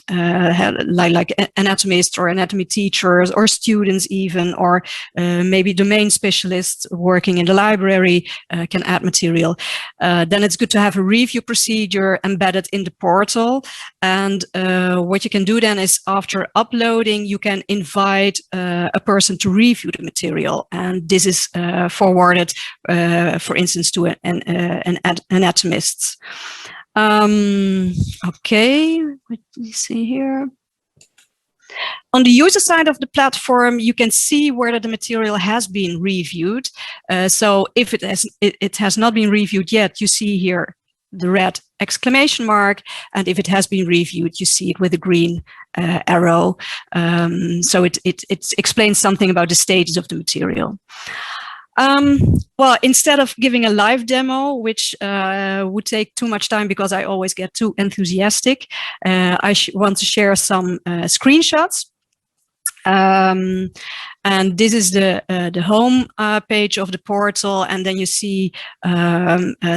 anatomists or anatomy teachers or students even, or maybe domain specialists working in the library can add material, then it's good to have a review procedure embedded in the portal. And what you can do then is, after uploading, you can invite a person to review the material, and this is forwarded, for instance, to an anatomist. Okay, what do you see here? On the user side of the platform, you can see whether the material has been reviewed. So if it has not been reviewed yet, you see here the red exclamation mark, and if it has been reviewed, you see it with a green arrow. So it explains something about the status of the material. Well, instead of giving a live demo, which would take too much time because I always get too enthusiastic, I want to share some screenshots. And this is the home page of the portal, and then you see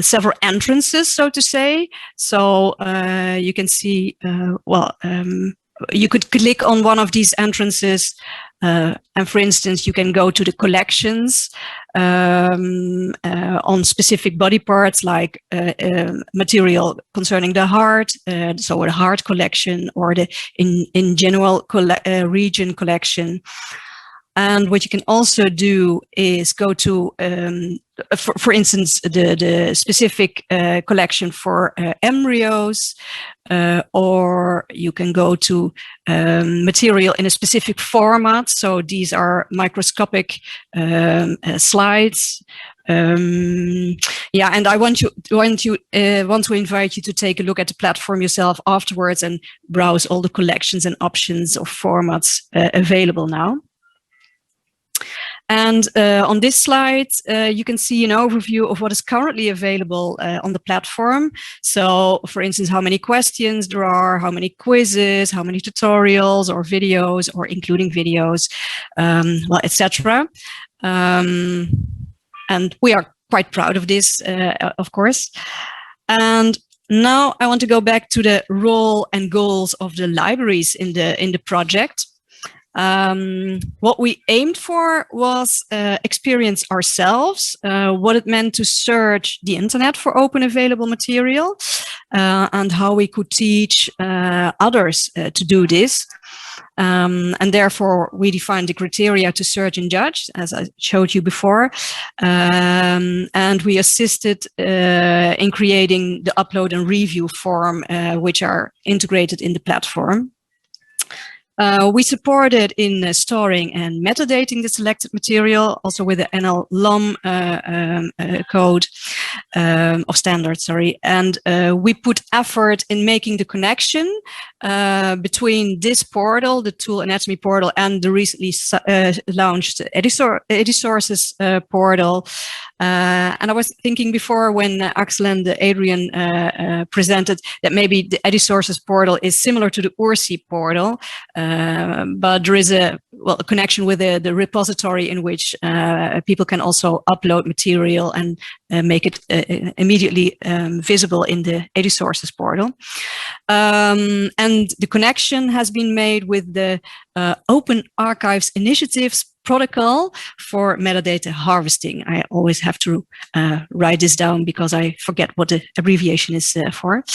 several entrances, so to say. So you can see, you could click on one of these entrances, and for instance, you can go to the collections on specific body parts, like material concerning the heart, so the heart collection, or the in general region collection. And what you can also do is go to, for instance, the specific collection for embryos, or you can go to material in a specific format. So these are microscopic slides. Yeah, and I want to invite you to take a look at the platform yourself afterwards and browse all the collections and options or formats available now. And on this slide, you can see an overview of what is currently available on the platform. So, for instance, how many questions there are, how many quizzes, how many tutorials or videos, or including videos, well, etc. And we are quite proud of this, of course. And now I want to go back to the role and goals of the libraries in the project. What we aimed for was experience ourselves, what it meant to search the internet for open available material, and how we could teach others to do this. And therefore, we defined the criteria to search and judge, as I showed you before. And we assisted in creating the upload and review form, which are integrated in the platform. We supported in storing and metadating the selected material, also with the NL-LUM code of standards, sorry. And we put effort in making the connection between this portal, the Tool Anatomy portal, and the recently launched Repositories portal. And I was thinking before when Axel and Adrian presented that maybe the Repositories portal is similar to the OERSI portal, but there is a connection with the repository in which people can also upload material and make it immediately visible in the Repositories portal. And the connection has been made with the Open Archives Initiatives protocol for metadata harvesting. I always have to write this down because I forget what the abbreviation is for.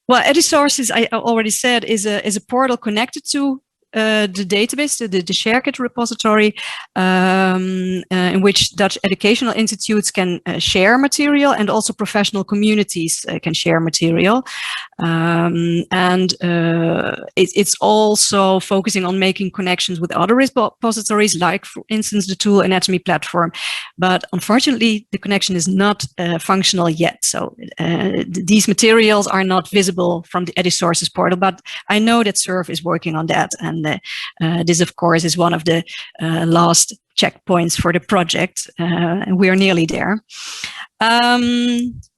Well, Repositories, I already said, is a portal connected to the database, the ShareKit repository, in which Dutch educational institutes can share material, and also professional communities can share material. And it's also focusing on making connections with other repositories, like, for instance, the Tool Anatomy platform. But unfortunately, the connection is not functional yet. So these materials are not visible from the Repositories portal, but I know that SURF is working on that. And this, of course, is one of the last checkpoints for the project, and we are nearly there.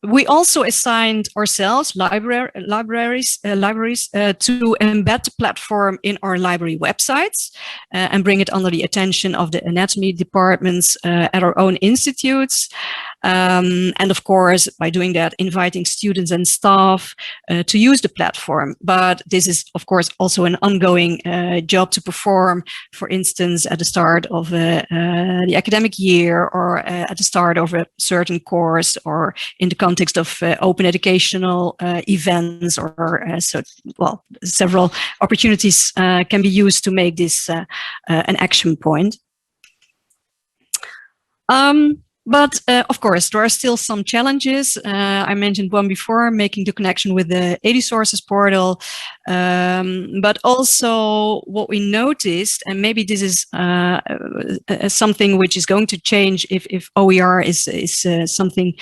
We also assigned ourselves libraries to embed the platform in our library websites and bring it under the attention of the anatomy departments at our own institutes. And of course, by doing that, inviting students and staff to use the platform. But this is, of course, also an ongoing job to perform, for instance, at the start of the academic year, or at the start of a certain course, or in the context of open educational events, or several opportunities can be used to make this an action point. But of course, there are still some challenges. I mentioned one before, making the connection with the Repositories portal. But also what we noticed, and maybe this is something which is going to change if OER is something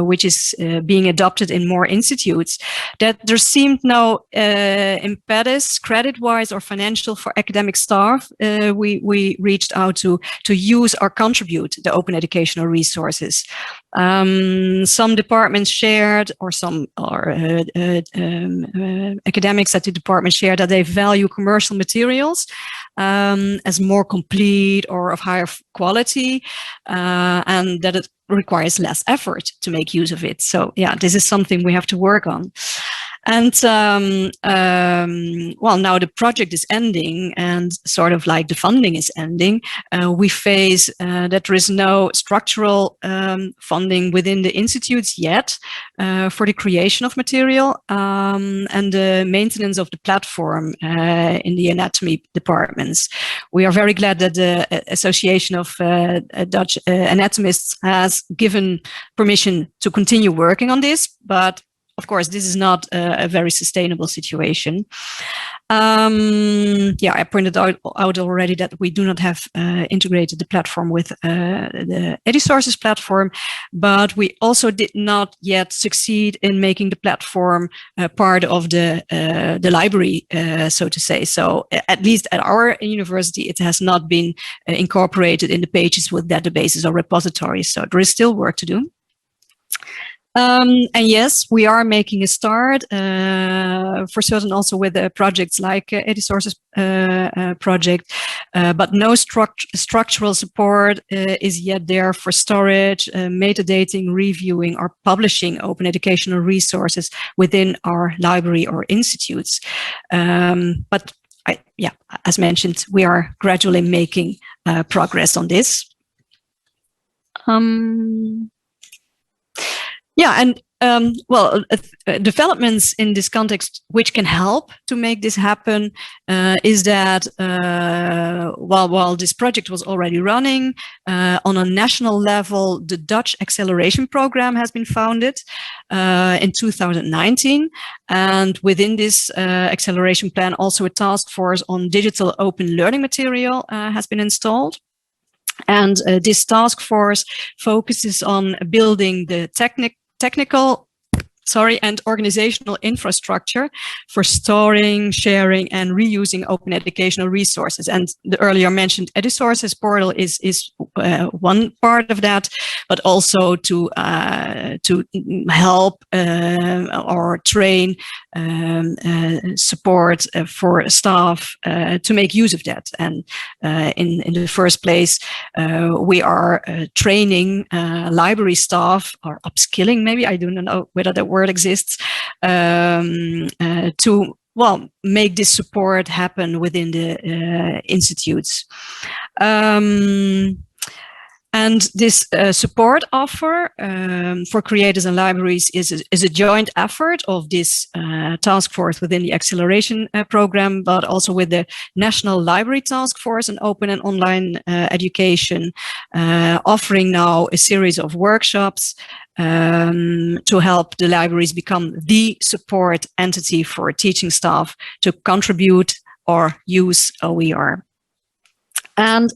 which is being adopted in more institutes, that there seemed no impetus, credit-wise or financial, for academic staff. We reached out to use or contribute the open educational resources. Some departments shared, or some academics at the department shared, that they value commercial materials as more complete or of higher quality, and that it requires less effort to make use of it. So yeah, this is something we have to work on. And well, now the project is ending, and sort of like the funding is ending. We face that there is no structural funding within the institutes yet for the creation of material and the maintenance of the platform in the anatomy departments. We are very glad that the Association of Dutch Anatomists has given permission to continue working on this, but of course, this is not a very sustainable situation. Yeah, I pointed out already that we do not have integrated the platform with the Repositories platform, but we also did not yet succeed in making the platform part of the library, so to say. So at least at our university, it has not been incorporated in the pages with databases or repositories. So there is still work to do. And yes, we are making a start for certain, also with projects like Repositories project, but no structural support is yet there for storage, metadating, reviewing, or publishing open educational resources within our library or institutes. But yeah, as mentioned, we are gradually making progress on this. Yeah, and well, developments in this context which can help to make this happen is that while this project was already running on a national level, the Dutch Acceleration Program has been founded in 2019, and within this acceleration plan, also a task force on digital open learning material has been installed. And this task force focuses on building the technical and organizational infrastructure for storing, sharing, and reusing open educational resources. And the earlier mentioned Repositories portal is one part of that, but also to help or train support for staff to make use of that. And in the first place, we are training library staff, or upskilling, maybe, I don't know whether that word exists, to, well, make this support happen within the institutes. And this support offer for creators and libraries is a joint effort of this task force within the acceleration program, but also with the National Library Task Force on Open and Online Education, offering now a series of workshops to help the libraries become the support entity for teaching staff to contribute or use OER. And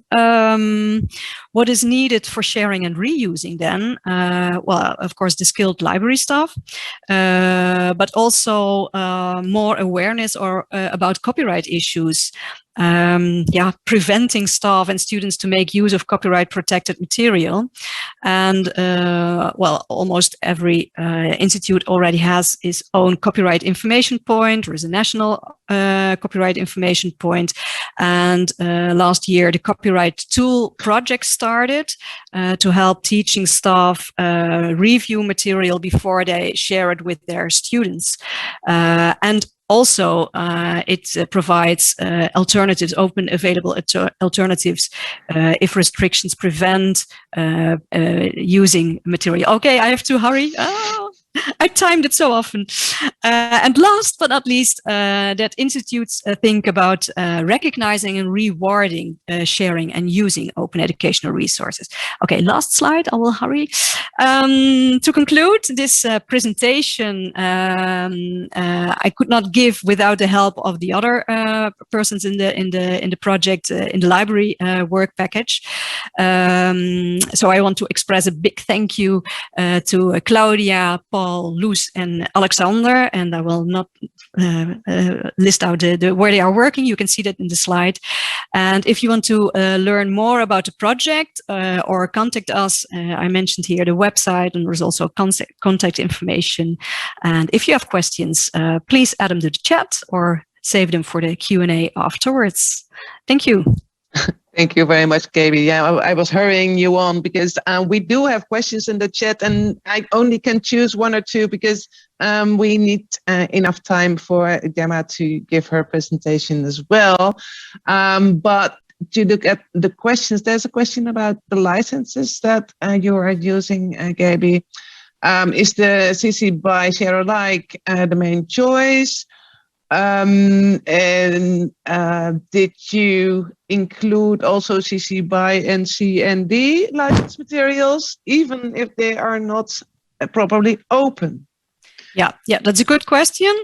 what is needed for sharing and reusing then? Well, of course, the skilled library staff, but also more awareness or about copyright issues. Yeah, preventing staff and students to make use of copyright protected material. And well, almost every institute already has its own copyright information point. There is a national copyright information point. And last year, the copyright tool project started to help teaching staff review material before they share it with their students. And also, it provides alternatives, open available alternatives, if restrictions prevent using material. Okay, I have to hurry. Oh. I timed it so often. And last but not least, that institutes think about recognizing and rewarding sharing and using open educational resources. Okay, last slide, I will hurry. To conclude this presentation, I could not give without the help of the other persons in the project, in the library work package. So I want to express a big thank you to Claudia, Pohl, Loes, and Alexander, and I will not list out where they are working. You can see that in the slide. And if you want to learn more about the project or contact us, I mentioned here the website, and there's also contact information. And if you have questions, please add them to the chat or save them for the Q&A afterwards. Thank you. Thank you very much, Gaby. Yeah, I was hurrying you on because we do have questions in the chat, and I only can choose one or two because we need enough time for Gemma to give her presentation as well. But to look at the questions, there's a question about the licenses that you are using, Gaby. Is the CC BY share alike the main choice? And did you include also CC BY and CND license materials, even if they are not properly open? Yeah, that's a good question.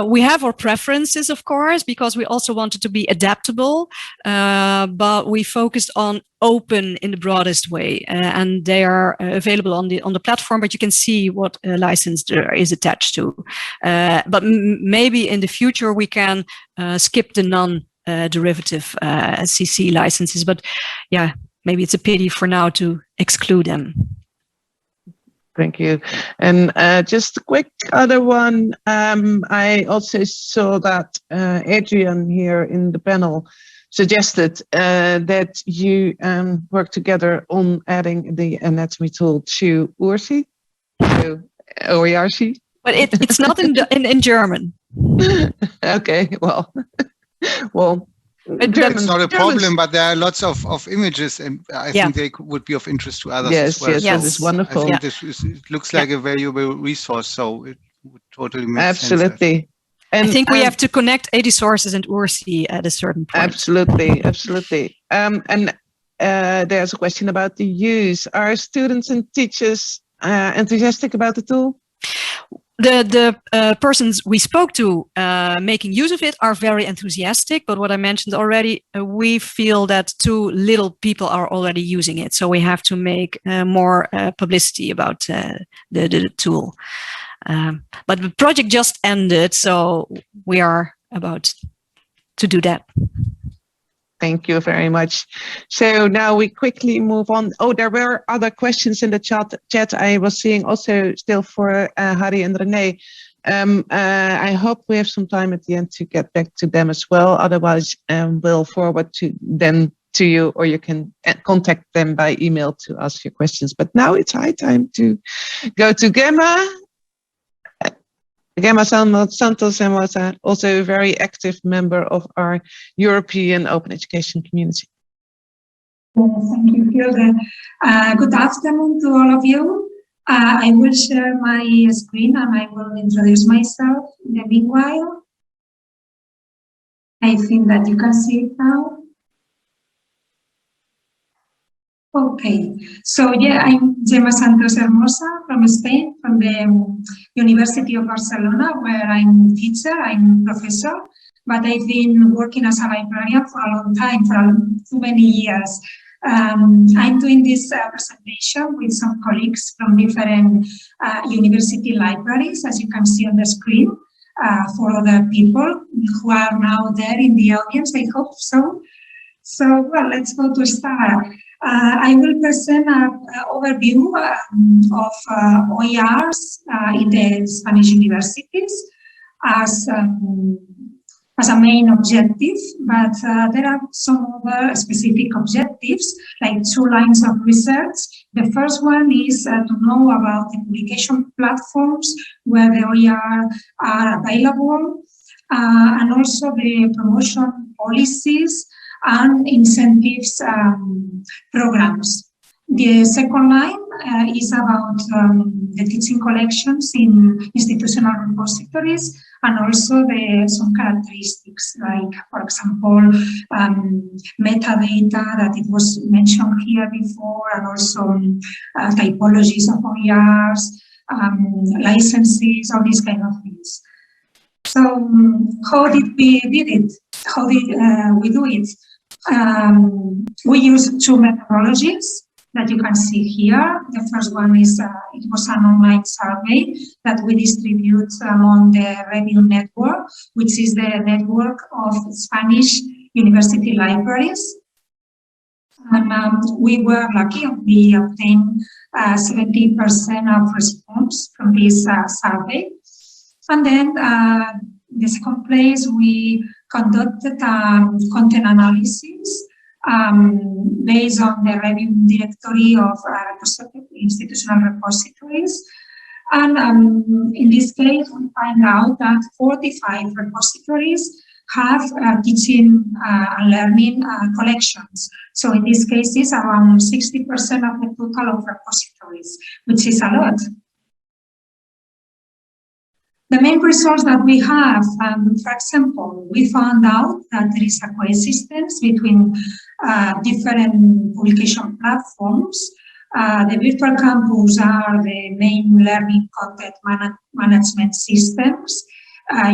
We have our preferences, of course, because we also wanted to be adaptable, but we focused on open in the broadest way, and they are available on the platform, but you can see what license there is attached to. But maybe in the future we can skip the non-derivative CC licenses, but yeah, maybe it's a pity for now to exclude them. Thank you. And just a quick other one. I also saw that Adrian here in the panel suggested that you work together on adding the anatomy tool to OERSI, to OERSI. But it's not in German. Okay, well. It's not a problem, but there are lots of images, and I think they would be of interest to others as well. Yes, that is wonderful. I think it looks like a valuable resource, so it would totally make sense. Absolutely. And I think we have to connect Edsources and OERSI at a certain point. Absolutely. And there's a question about the use. Are students and teachers enthusiastic about the tool? The persons we spoke to making use of it are very enthusiastic, but what I mentioned already, we feel that too little people are already using it. So we have to make more publicity about the tool. But the project just ended, so we are about to do that. Thank you very much. So now we quickly move on. Oh, there were other questions in the chat. I was seeing also still for Harrie and Renee. I hope we have some time at the end to get back to them as well. Otherwise, we'll forward them to you, or you can contact them by email to ask your questions. But now it's high time to go to Gemma. Gemma Santos was also a very active member of our European open education community. Thank you, Hilde. Good afternoon to all of you. I will share my screen and I will introduce myself in the meanwhile. I think that you can see it now. Okay, so yeah, I'm Gemma Santos Hermosa from Spain, from the University of Barcelona, where I'm a teacher, I'm a professor, but I've been working as a librarian for a long time, for too many years. I'm doing this presentation with some colleagues from different university libraries, as you can see on the screen, for other people who are now there in the audience, I hope so. So, well, let's go to start. I will present an overview of OERs in the Spanish universities as a main objective, but there are some other specific objectives, like 2 lines of research. The first one is to know about the publication platforms where the OER are available, and also the promotion policies and incentives programs. The second line is about the teaching collections in institutional repositories and also some characteristics, like, for example, metadata that it was mentioned here before, and also typologies of OERs, licenses, all these kind of things. So how did we did it? How did we do it? We used two methodologies that you can see here. The first one is, it was an online survey that we distribute among the Review Network, which is the network of Spanish university libraries. And we were lucky, we obtained 70% of response from this survey. And then the second place, we conducted content analysis based on the review directory of institutional repositories. And in this case, we find out that 45 repositories have teaching and learning collections. So in this case, it's around 60% of the total of repositories, which is a lot. The main results that we have, for example, we found out that there is a coexistence between different publication platforms. The virtual campus are the main learning content management systems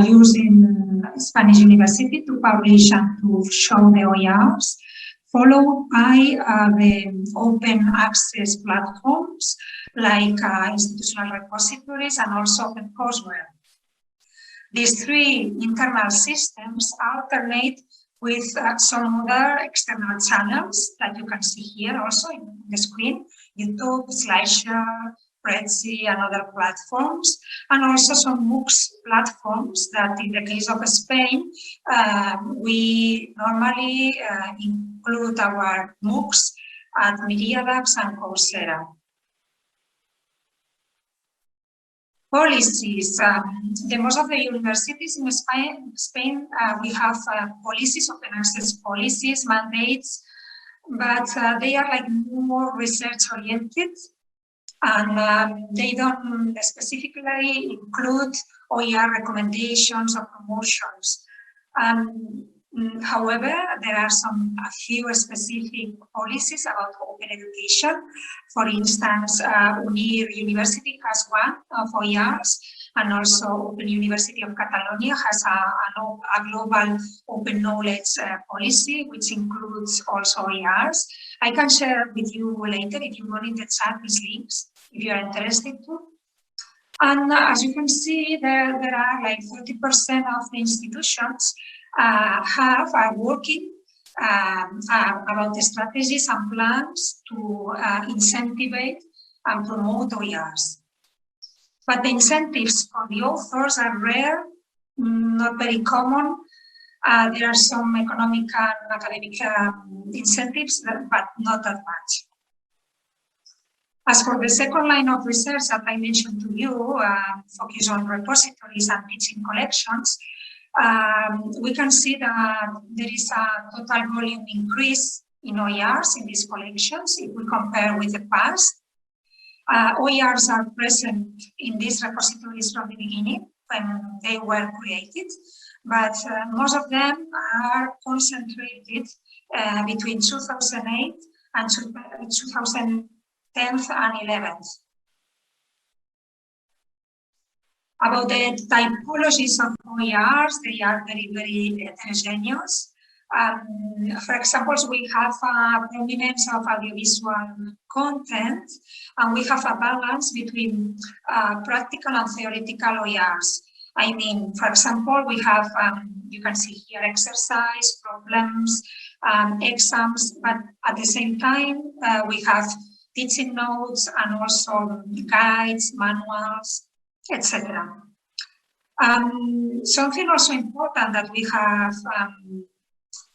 used in Spanish university to publish and to show the OERs, followed by the open access platforms like institutional repositories and also OpenCourseware. These three internal systems alternate with some other external channels that you can see here also in the screen, YouTube, SlideShare, OERSI, and other platforms, and also some MOOCs platforms that in the case of Spain, we normally include our MOOCs at Metadata and Coursera. Policies. The most of the universities in Spain we have policies, open access policies, mandates, but they are like more research oriented, and they don't specifically include OER recommendations or promotions. However, there are a few specific policies about open education. For instance, Meer University has one of OERs, and also Open University of Catalonia has a global open knowledge policy, which includes also OERs. I can share with you later if you want in the chat these links, if you are interested to. And as you can see, there are like 30% of the institutions are working about the strategies and plans to incentivize and promote OERs. But the incentives for the authors are rare, not very common. There are some economic and academic incentives, but not that much. As for the second line of research that I mentioned to you, focus on repositories and teaching collections, we can see that there is a total volume increase in OERs in these collections if we compare with the past. OERs are present in these repositories from the beginning when they were created, but most of them are concentrated between 2008 and 2010 and 11. About the typologies of OERs, they are very, very heterogeneous. For example, we have a prominence of audiovisual content, and we have a balance between practical and theoretical OERs. I mean, for example, we have, you can see here, exercise, problems, exams, but at the same time, we have teaching notes and also guides, manuals, etc. Something also important that we have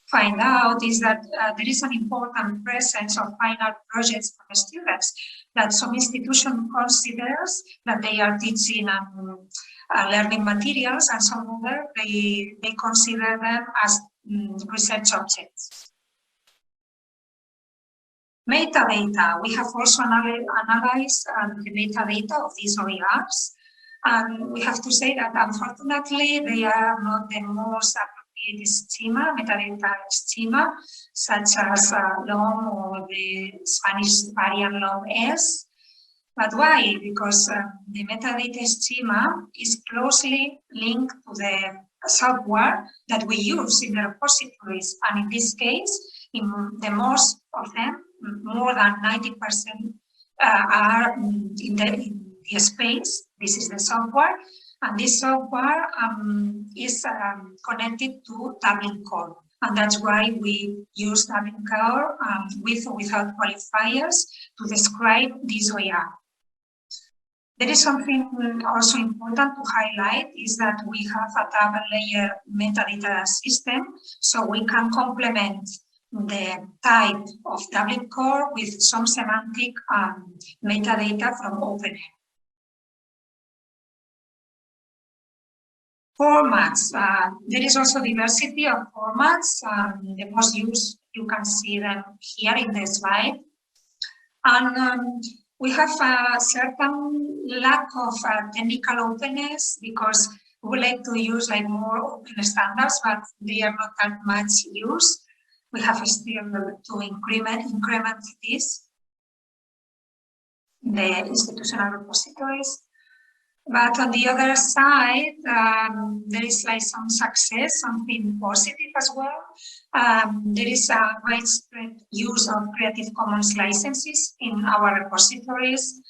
find out is that there is an important presence of final projects from students that some institution considers that they are teaching learning materials, and some other they consider them as research objects. Metadata, we have also analyzed the metadata of these OERs. And we have to say that unfortunately, they are not the most appropriate schema, metadata schema, such as LOM or the Spanish variant LOM-S. But why? Because the metadata schema is closely linked to the software that we use in the repositories. And in this case, in the most of them, more than 90% are in the space. This is the software. And this software is connected to Dublin Core. And that's why we use Dublin Core with or without qualifiers to describe this OER. There is something also important to highlight is that we have a double layer metadata system, so we can complement the type of Dublin Core with some semantic metadata from OpenAir. Formats. There is also diversity of formats. The most used, you can see them here in the slide. And we have a certain lack of technical openness because we would like to use like more open standards, but they are not that much used. We have still to increment this, the institutional repositories. But on the other side, there is like some success, something positive as well. There is a widespread use of Creative Commons licenses in our repositories.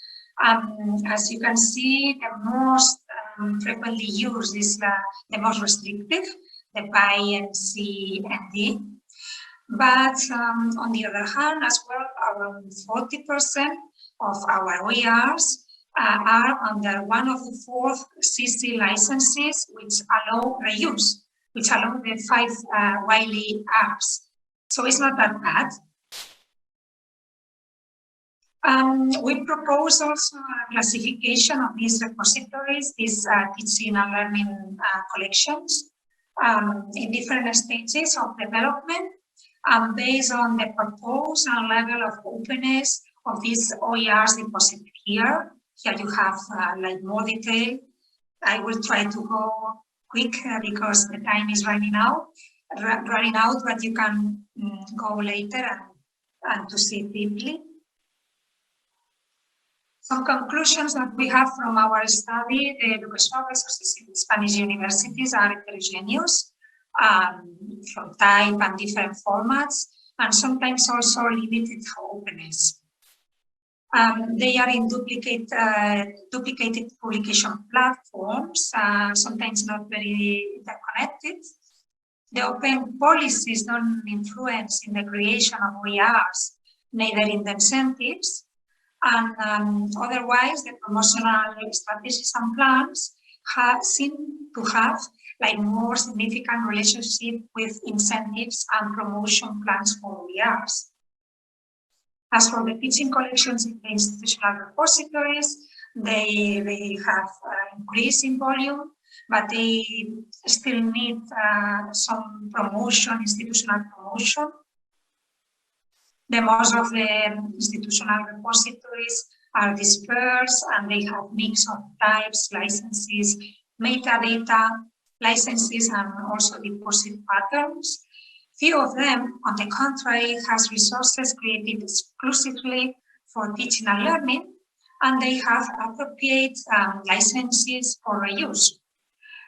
As you can see, the most frequently used is the most restrictive, the BY and C and D. But on the other hand, as well, around 40% of our OERs are under one of the 4 CC licenses, which allow reuse, which allow the 5 Wiley apps. So it's not that bad. We propose also a classification of these repositories, these teaching and learning collections, in different stages of development, based on the purpose and level of openness of these OERs deposited here. Here you have like more detail. I will try to go quick because the time is running out, but you can go later and to see deeply. Some conclusions that we have from our study: the educational resources in Spanish universities are heterogeneous from type and different formats, and sometimes also limited openness. They are in duplicated publication platforms, sometimes not very interconnected. The open policies don't influence in the creation of OERs, neither in the incentives. And otherwise, the promotional strategies and plans seem to have like more significant relationship with incentives and promotion plans for OERs. As for the teaching collections in the institutional repositories, they have increased in volume, but they still need some promotion, institutional promotion. The most of the institutional repositories are dispersed and they have mix of types, licenses, metadata, licenses, and also deposit patterns. Few of them, on the contrary, has resources created exclusively for teaching and learning, and they have appropriate licenses for reuse.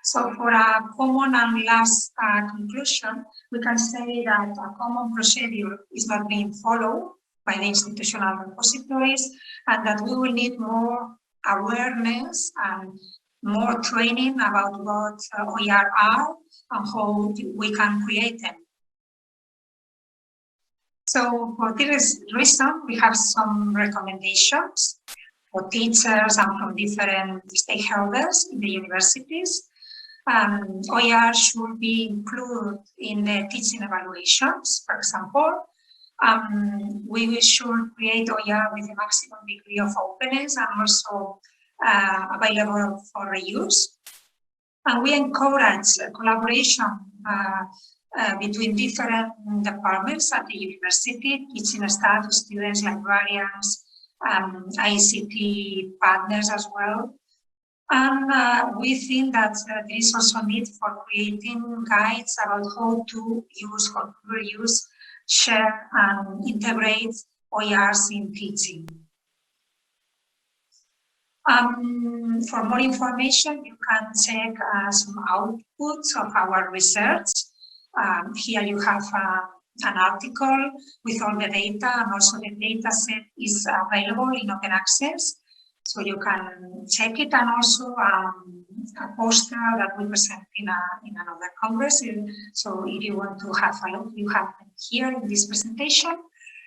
So for a common and last conclusion, we can say that a common procedure is not being followed by the institutional repositories, and that we will need more awareness and more training about what OER are and how we can create them. So for this reason, we have some recommendations for teachers and from different stakeholders in the universities. OER should be included in the teaching evaluations, for example. We should create OER with a maximum degree of openness and also available for reuse. And we encourage collaboration between different departments at the university, teaching staff, students, librarians, ICT partners as well. And we think that there is also need for creating guides about how to use, how to reuse, share, and integrate OERs in teaching. For more information, you can check some outputs of our research. Here you have an article with all the data, and also the data set is available in open access. So you can check it, and also a poster that we present in another congress. So if you want to have a look, you have it here in this presentation.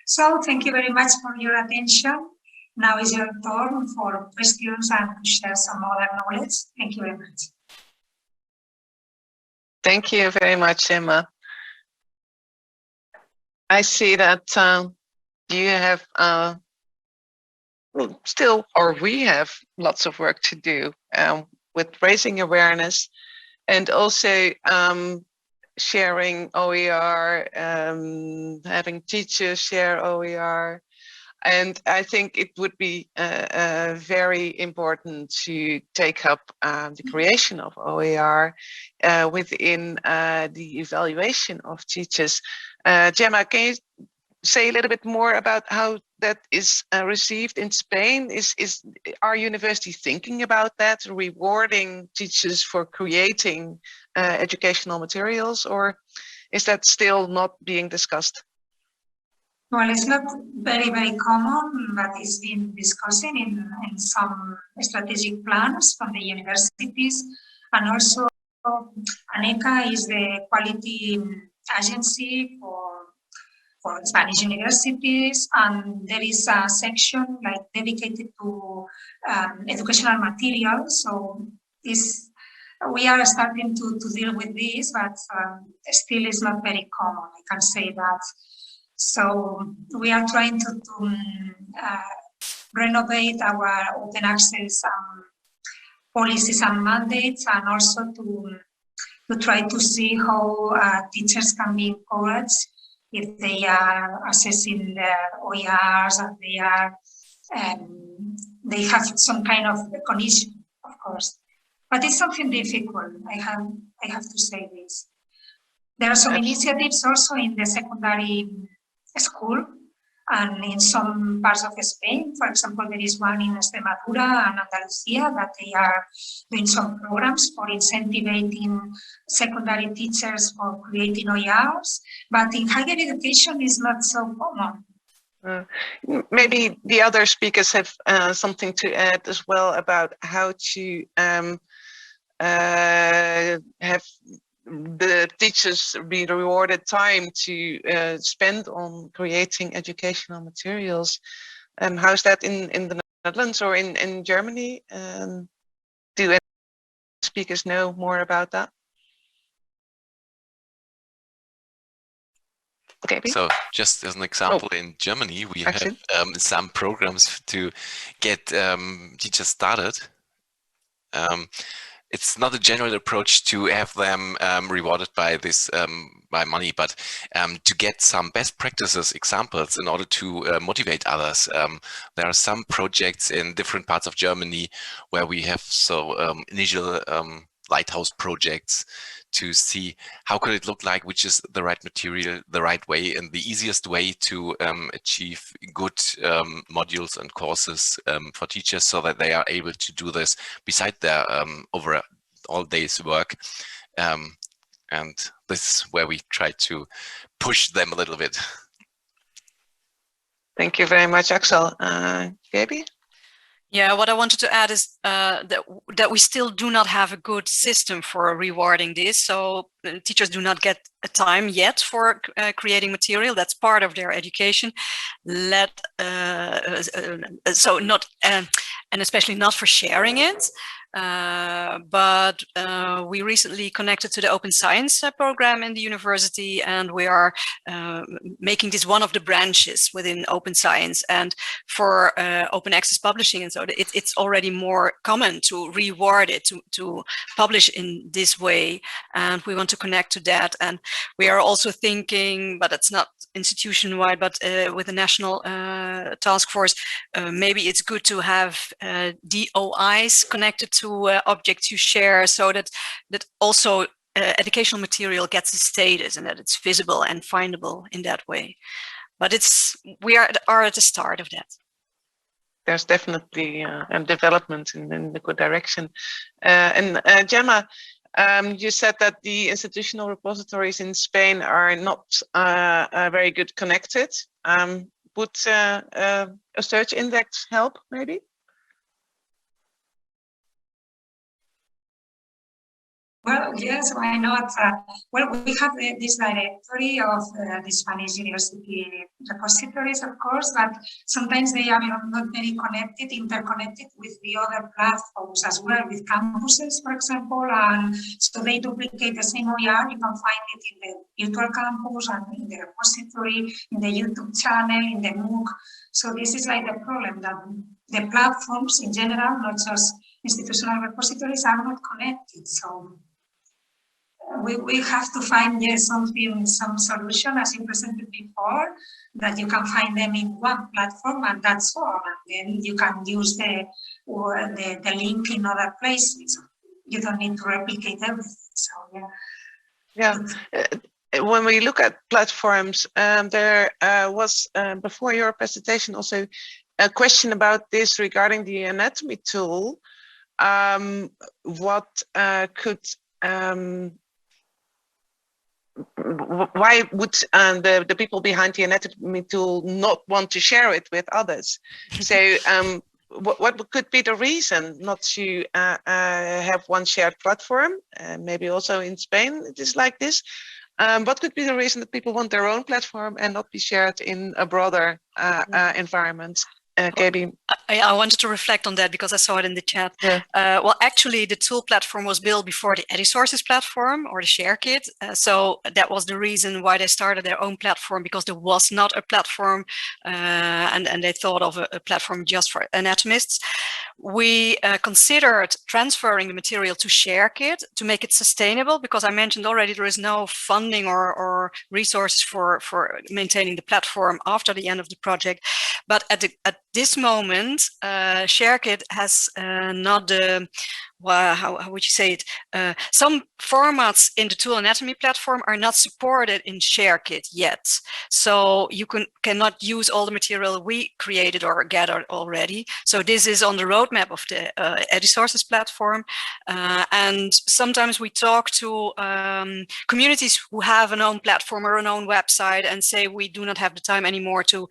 So thank you very much for your attention. Now is your turn for questions and to share some other knowledge. Thank you very much. Thank you very much, Emma. I see that you have still, or we have lots of work to do with raising awareness and also sharing OER, having teachers share OER. And I think it would be very important to take up the creation of OER within the evaluation of teachers. Gemma, can you say a little bit more about how that is received in Spain? Is our university thinking about that, rewarding teachers for creating educational materials, or is that still not being discussed? Well, it's not very, very common, but it's been discussing in some strategic plans from the universities. And also, ANECA is the quality agency for Spanish universities, and there is a section like dedicated to educational materials. So we are starting to deal with this, but still is not very common, I can say that. So we are trying to renovate our open access policies and mandates, and also to try to see how teachers can be encouraged if they are assessing their OERs and they have some kind of recognition, of course. But it's something difficult. I have to say this. There are some initiatives also in the secondary school and in some parts of Spain. For example, there is one in Extremadura and Andalusia that they are doing some programs for incentivizing secondary teachers for creating OERs, but in higher education is not so common. Maybe the other speakers have something to add as well about how to have the teachers be rewarded time to spend on creating educational materials. How's that in the Netherlands or in Germany? Do any speakers know more about that? Okay. So just as an example, in Germany, we Axel? have some programs to get teachers started. It's not a general approach to have them rewarded by this by money, but to get some best practices examples in order to motivate others. There are some projects in different parts of Germany where we have initial lighthouse projects to see how could it look like, which is the right material, the right way, and the easiest way to achieve good modules and courses for teachers, so that they are able to do this beside their over all day's work. And this is where we try to push them a little bit. Thank you very much, Axel. Gaby? Yeah, what I wanted to add is that we still do not have a good system for rewarding this. So teachers do not get a time yet for creating material. That's part of their education. So not, and especially not for sharing it. but we recently connected to the Open Science program in the university, and we are making this one of the branches within Open Science. And for open access publishing, and so it's already more common to reward it, to publish in this way, and we want to connect to that. And we are also thinking, but it's not institution-wide, but with the national task force, maybe it's good to have DOIs connected to objects you share, so that also educational material gets a status and that it's visible and findable in that way. But we are at the start of that. There's definitely a development in the good direction. And Gemma, you said that the institutional repositories in Spain are not very good connected. Would a search index help, maybe? Well, yes, why not? Well, we have this directory of the Spanish university repositories, of course, but sometimes they are not very interconnected with the other platforms as well, with campuses, for example, and so they duplicate the same OER. You can find it in the virtual campus and in the repository, in the YouTube channel, in the MOOC. So this is like the problem, that the platforms in general, not just institutional repositories, are not connected. So we have to find some solution, as you presented before, that you can find them in one platform and that's all. And then you can use the link in other places. You don't need to replicate everything. So yeah. When we look at platforms, there was before your presentation also a question about this regarding the anatomy tool. Why would the people behind the anatomy tool not want to share it with others? So what could be the reason not to have one shared platform? Maybe also in Spain it is like this. What could be the reason that people want their own platform and not be shared in a broader environment? Gaby? I wanted to reflect on that because I saw it in the chat. Yeah. Well, actually, the tool platform was built before the Repositories platform or the ShareKit. So that was the reason why they started their own platform, because there was not a platform and they thought of a platform just for anatomists. We considered transferring the material to ShareKit to make it sustainable, because I mentioned already there is no funding or resources for maintaining the platform after the end of the project. But at this moment, ShareKit has not the, well, how would you say it? Some formats in the tool anatomy platform are not supported in ShareKit yet. So you cannot use all the material we created or gathered already. So this is on the roadmap of the Repositories platform. And sometimes we talk to communities who have an own platform or an own website and say we do not have the time anymore to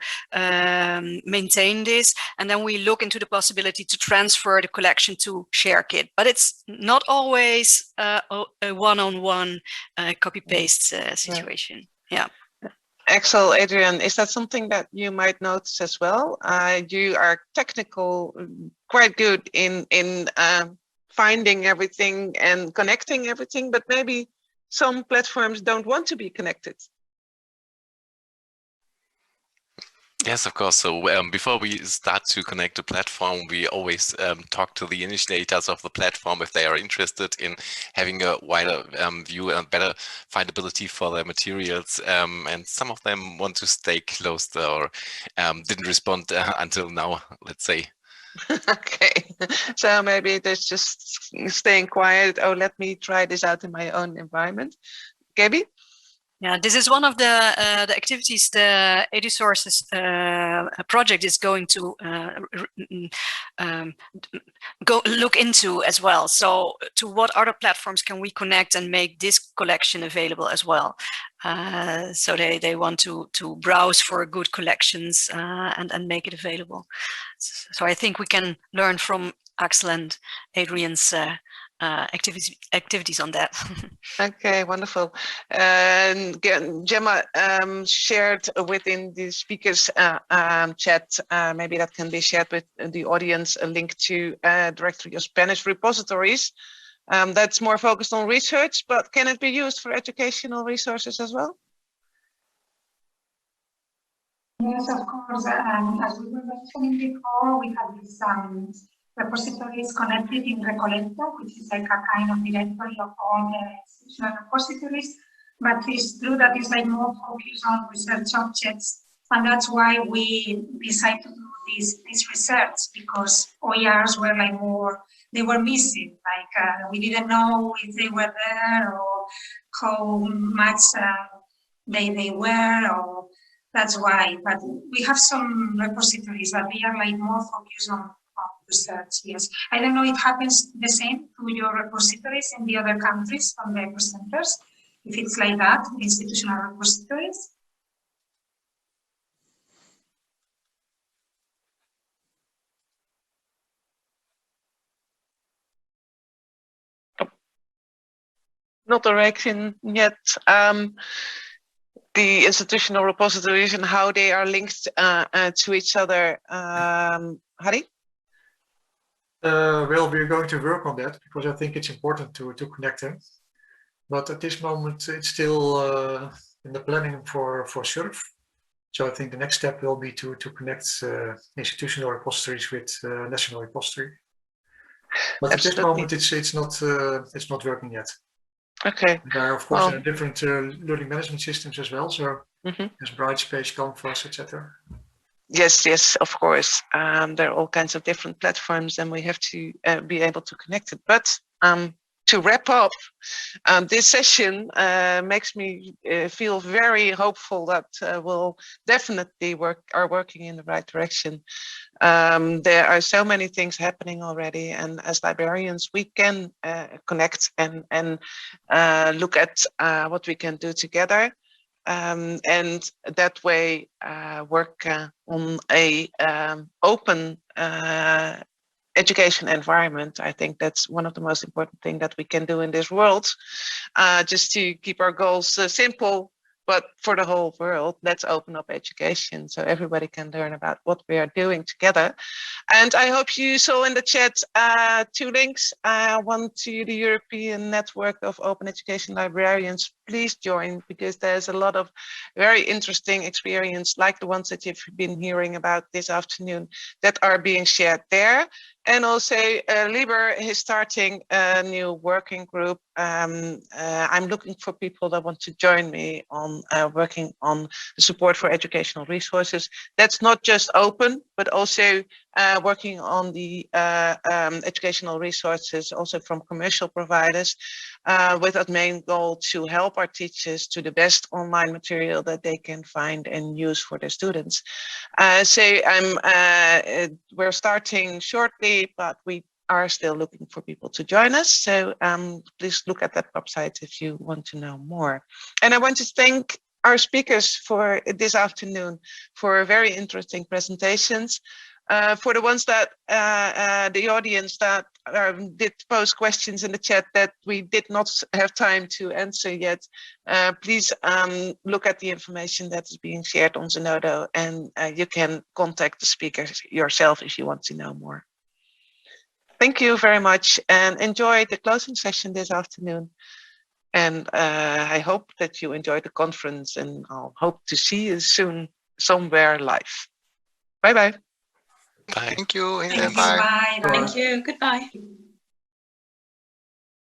maintain this. And then we look into the possibility to transfer the collection to ShareKit. But it's not always a one-on-one copy-paste situation. Yeah. Axel, Adrian, is that something that you might notice as well? You are technical, quite good in finding everything and connecting everything, but maybe some platforms don't want to be connected. Yes, of course. So before we start to connect the platform, we always talk to the initiators of the platform if they are interested in having a wider view and better findability for their materials. And some of them want to stay closed or didn't respond until now, let's say. Okay, so maybe there's just staying quiet. Oh, let me try this out in my own environment. Gaby? Yeah, this is one of the activities the Repositories project is going to go look into as well. So to what other platforms can we connect and make this collection available as well? So they want to browse for good collections and make it available. So I think we can learn from Axel and Adrian's activities on that. Okay, wonderful. And Gemma shared within the speakers chat, maybe that can be shared with the audience, a link to directory of Spanish repositories. That's more focused on research, but can it be used for educational resources as well? Yes, of course. As we were mentioning before, we have these repositories connected in Recollecta, which is like a kind of directory of all the institutional repositories. But it's true that it's like more focused on research objects. And that's why we decided to do this research, because OERs were like more, they were missing. Like we didn't know if they were there or how much they were, or that's why. But we have some repositories that they are like more focused on research. Yes, I don't know. It happens the same to your repositories in the other countries from the presenters. If it's like that, institutional repositories. Not a reaction yet. The institutional repositories and how they are linked to each other. Harrie? Well, we're going to work on that because I think it's important to connect them. But at this moment, it's still in the planning for SURF. So I think the next step will be to connect institutional repositories with national repository. But at this moment, it's not working yet. Okay. There are, of course, there are different learning management systems as well. So there's Brightspace, Canvas, etc. Yes, of course. There are all kinds of different platforms, and we have to be able to connect it. But to wrap up, this session makes me feel very hopeful that we'll definitely are working in the right direction. There are so many things happening already, and as librarians, we can connect and look at what we can do together. And that way work on a open education environment. I think that's one of the most important things that we can do in this world, just to keep our goals simple, but for the whole world. Let's open up education so everybody can learn about what we are doing together. And I hope you saw in the chat 2 links, one to the European Network of Open Education Librarians. Please join, because there's a lot of very interesting experience like the ones that you've been hearing about this afternoon that are being shared there. And also LIBER is starting a new working group. I'm looking for people that want to join me on working on the support for educational resources. That's not just open, but also working on the educational resources also from commercial providers, with that main goal to help our teachers to the best online material that they can find and use for their students. So we're starting shortly, but we are still looking for people to join us. So please look at that website if you want to know more. And I want to thank our speakers for this afternoon for very interesting presentations. For the ones that the audience that did post questions in the chat that we did not have time to answer yet, please look at the information that is being shared on Zenodo, and you can contact the speakers yourself if you want to know more. Thank you very much, and enjoy the closing session this afternoon. And I hope that you enjoyed the conference, and I'll hope to see you soon somewhere live. Bye-bye. Thank you. Thank you. Bye. Bye. Thank you. Goodbye.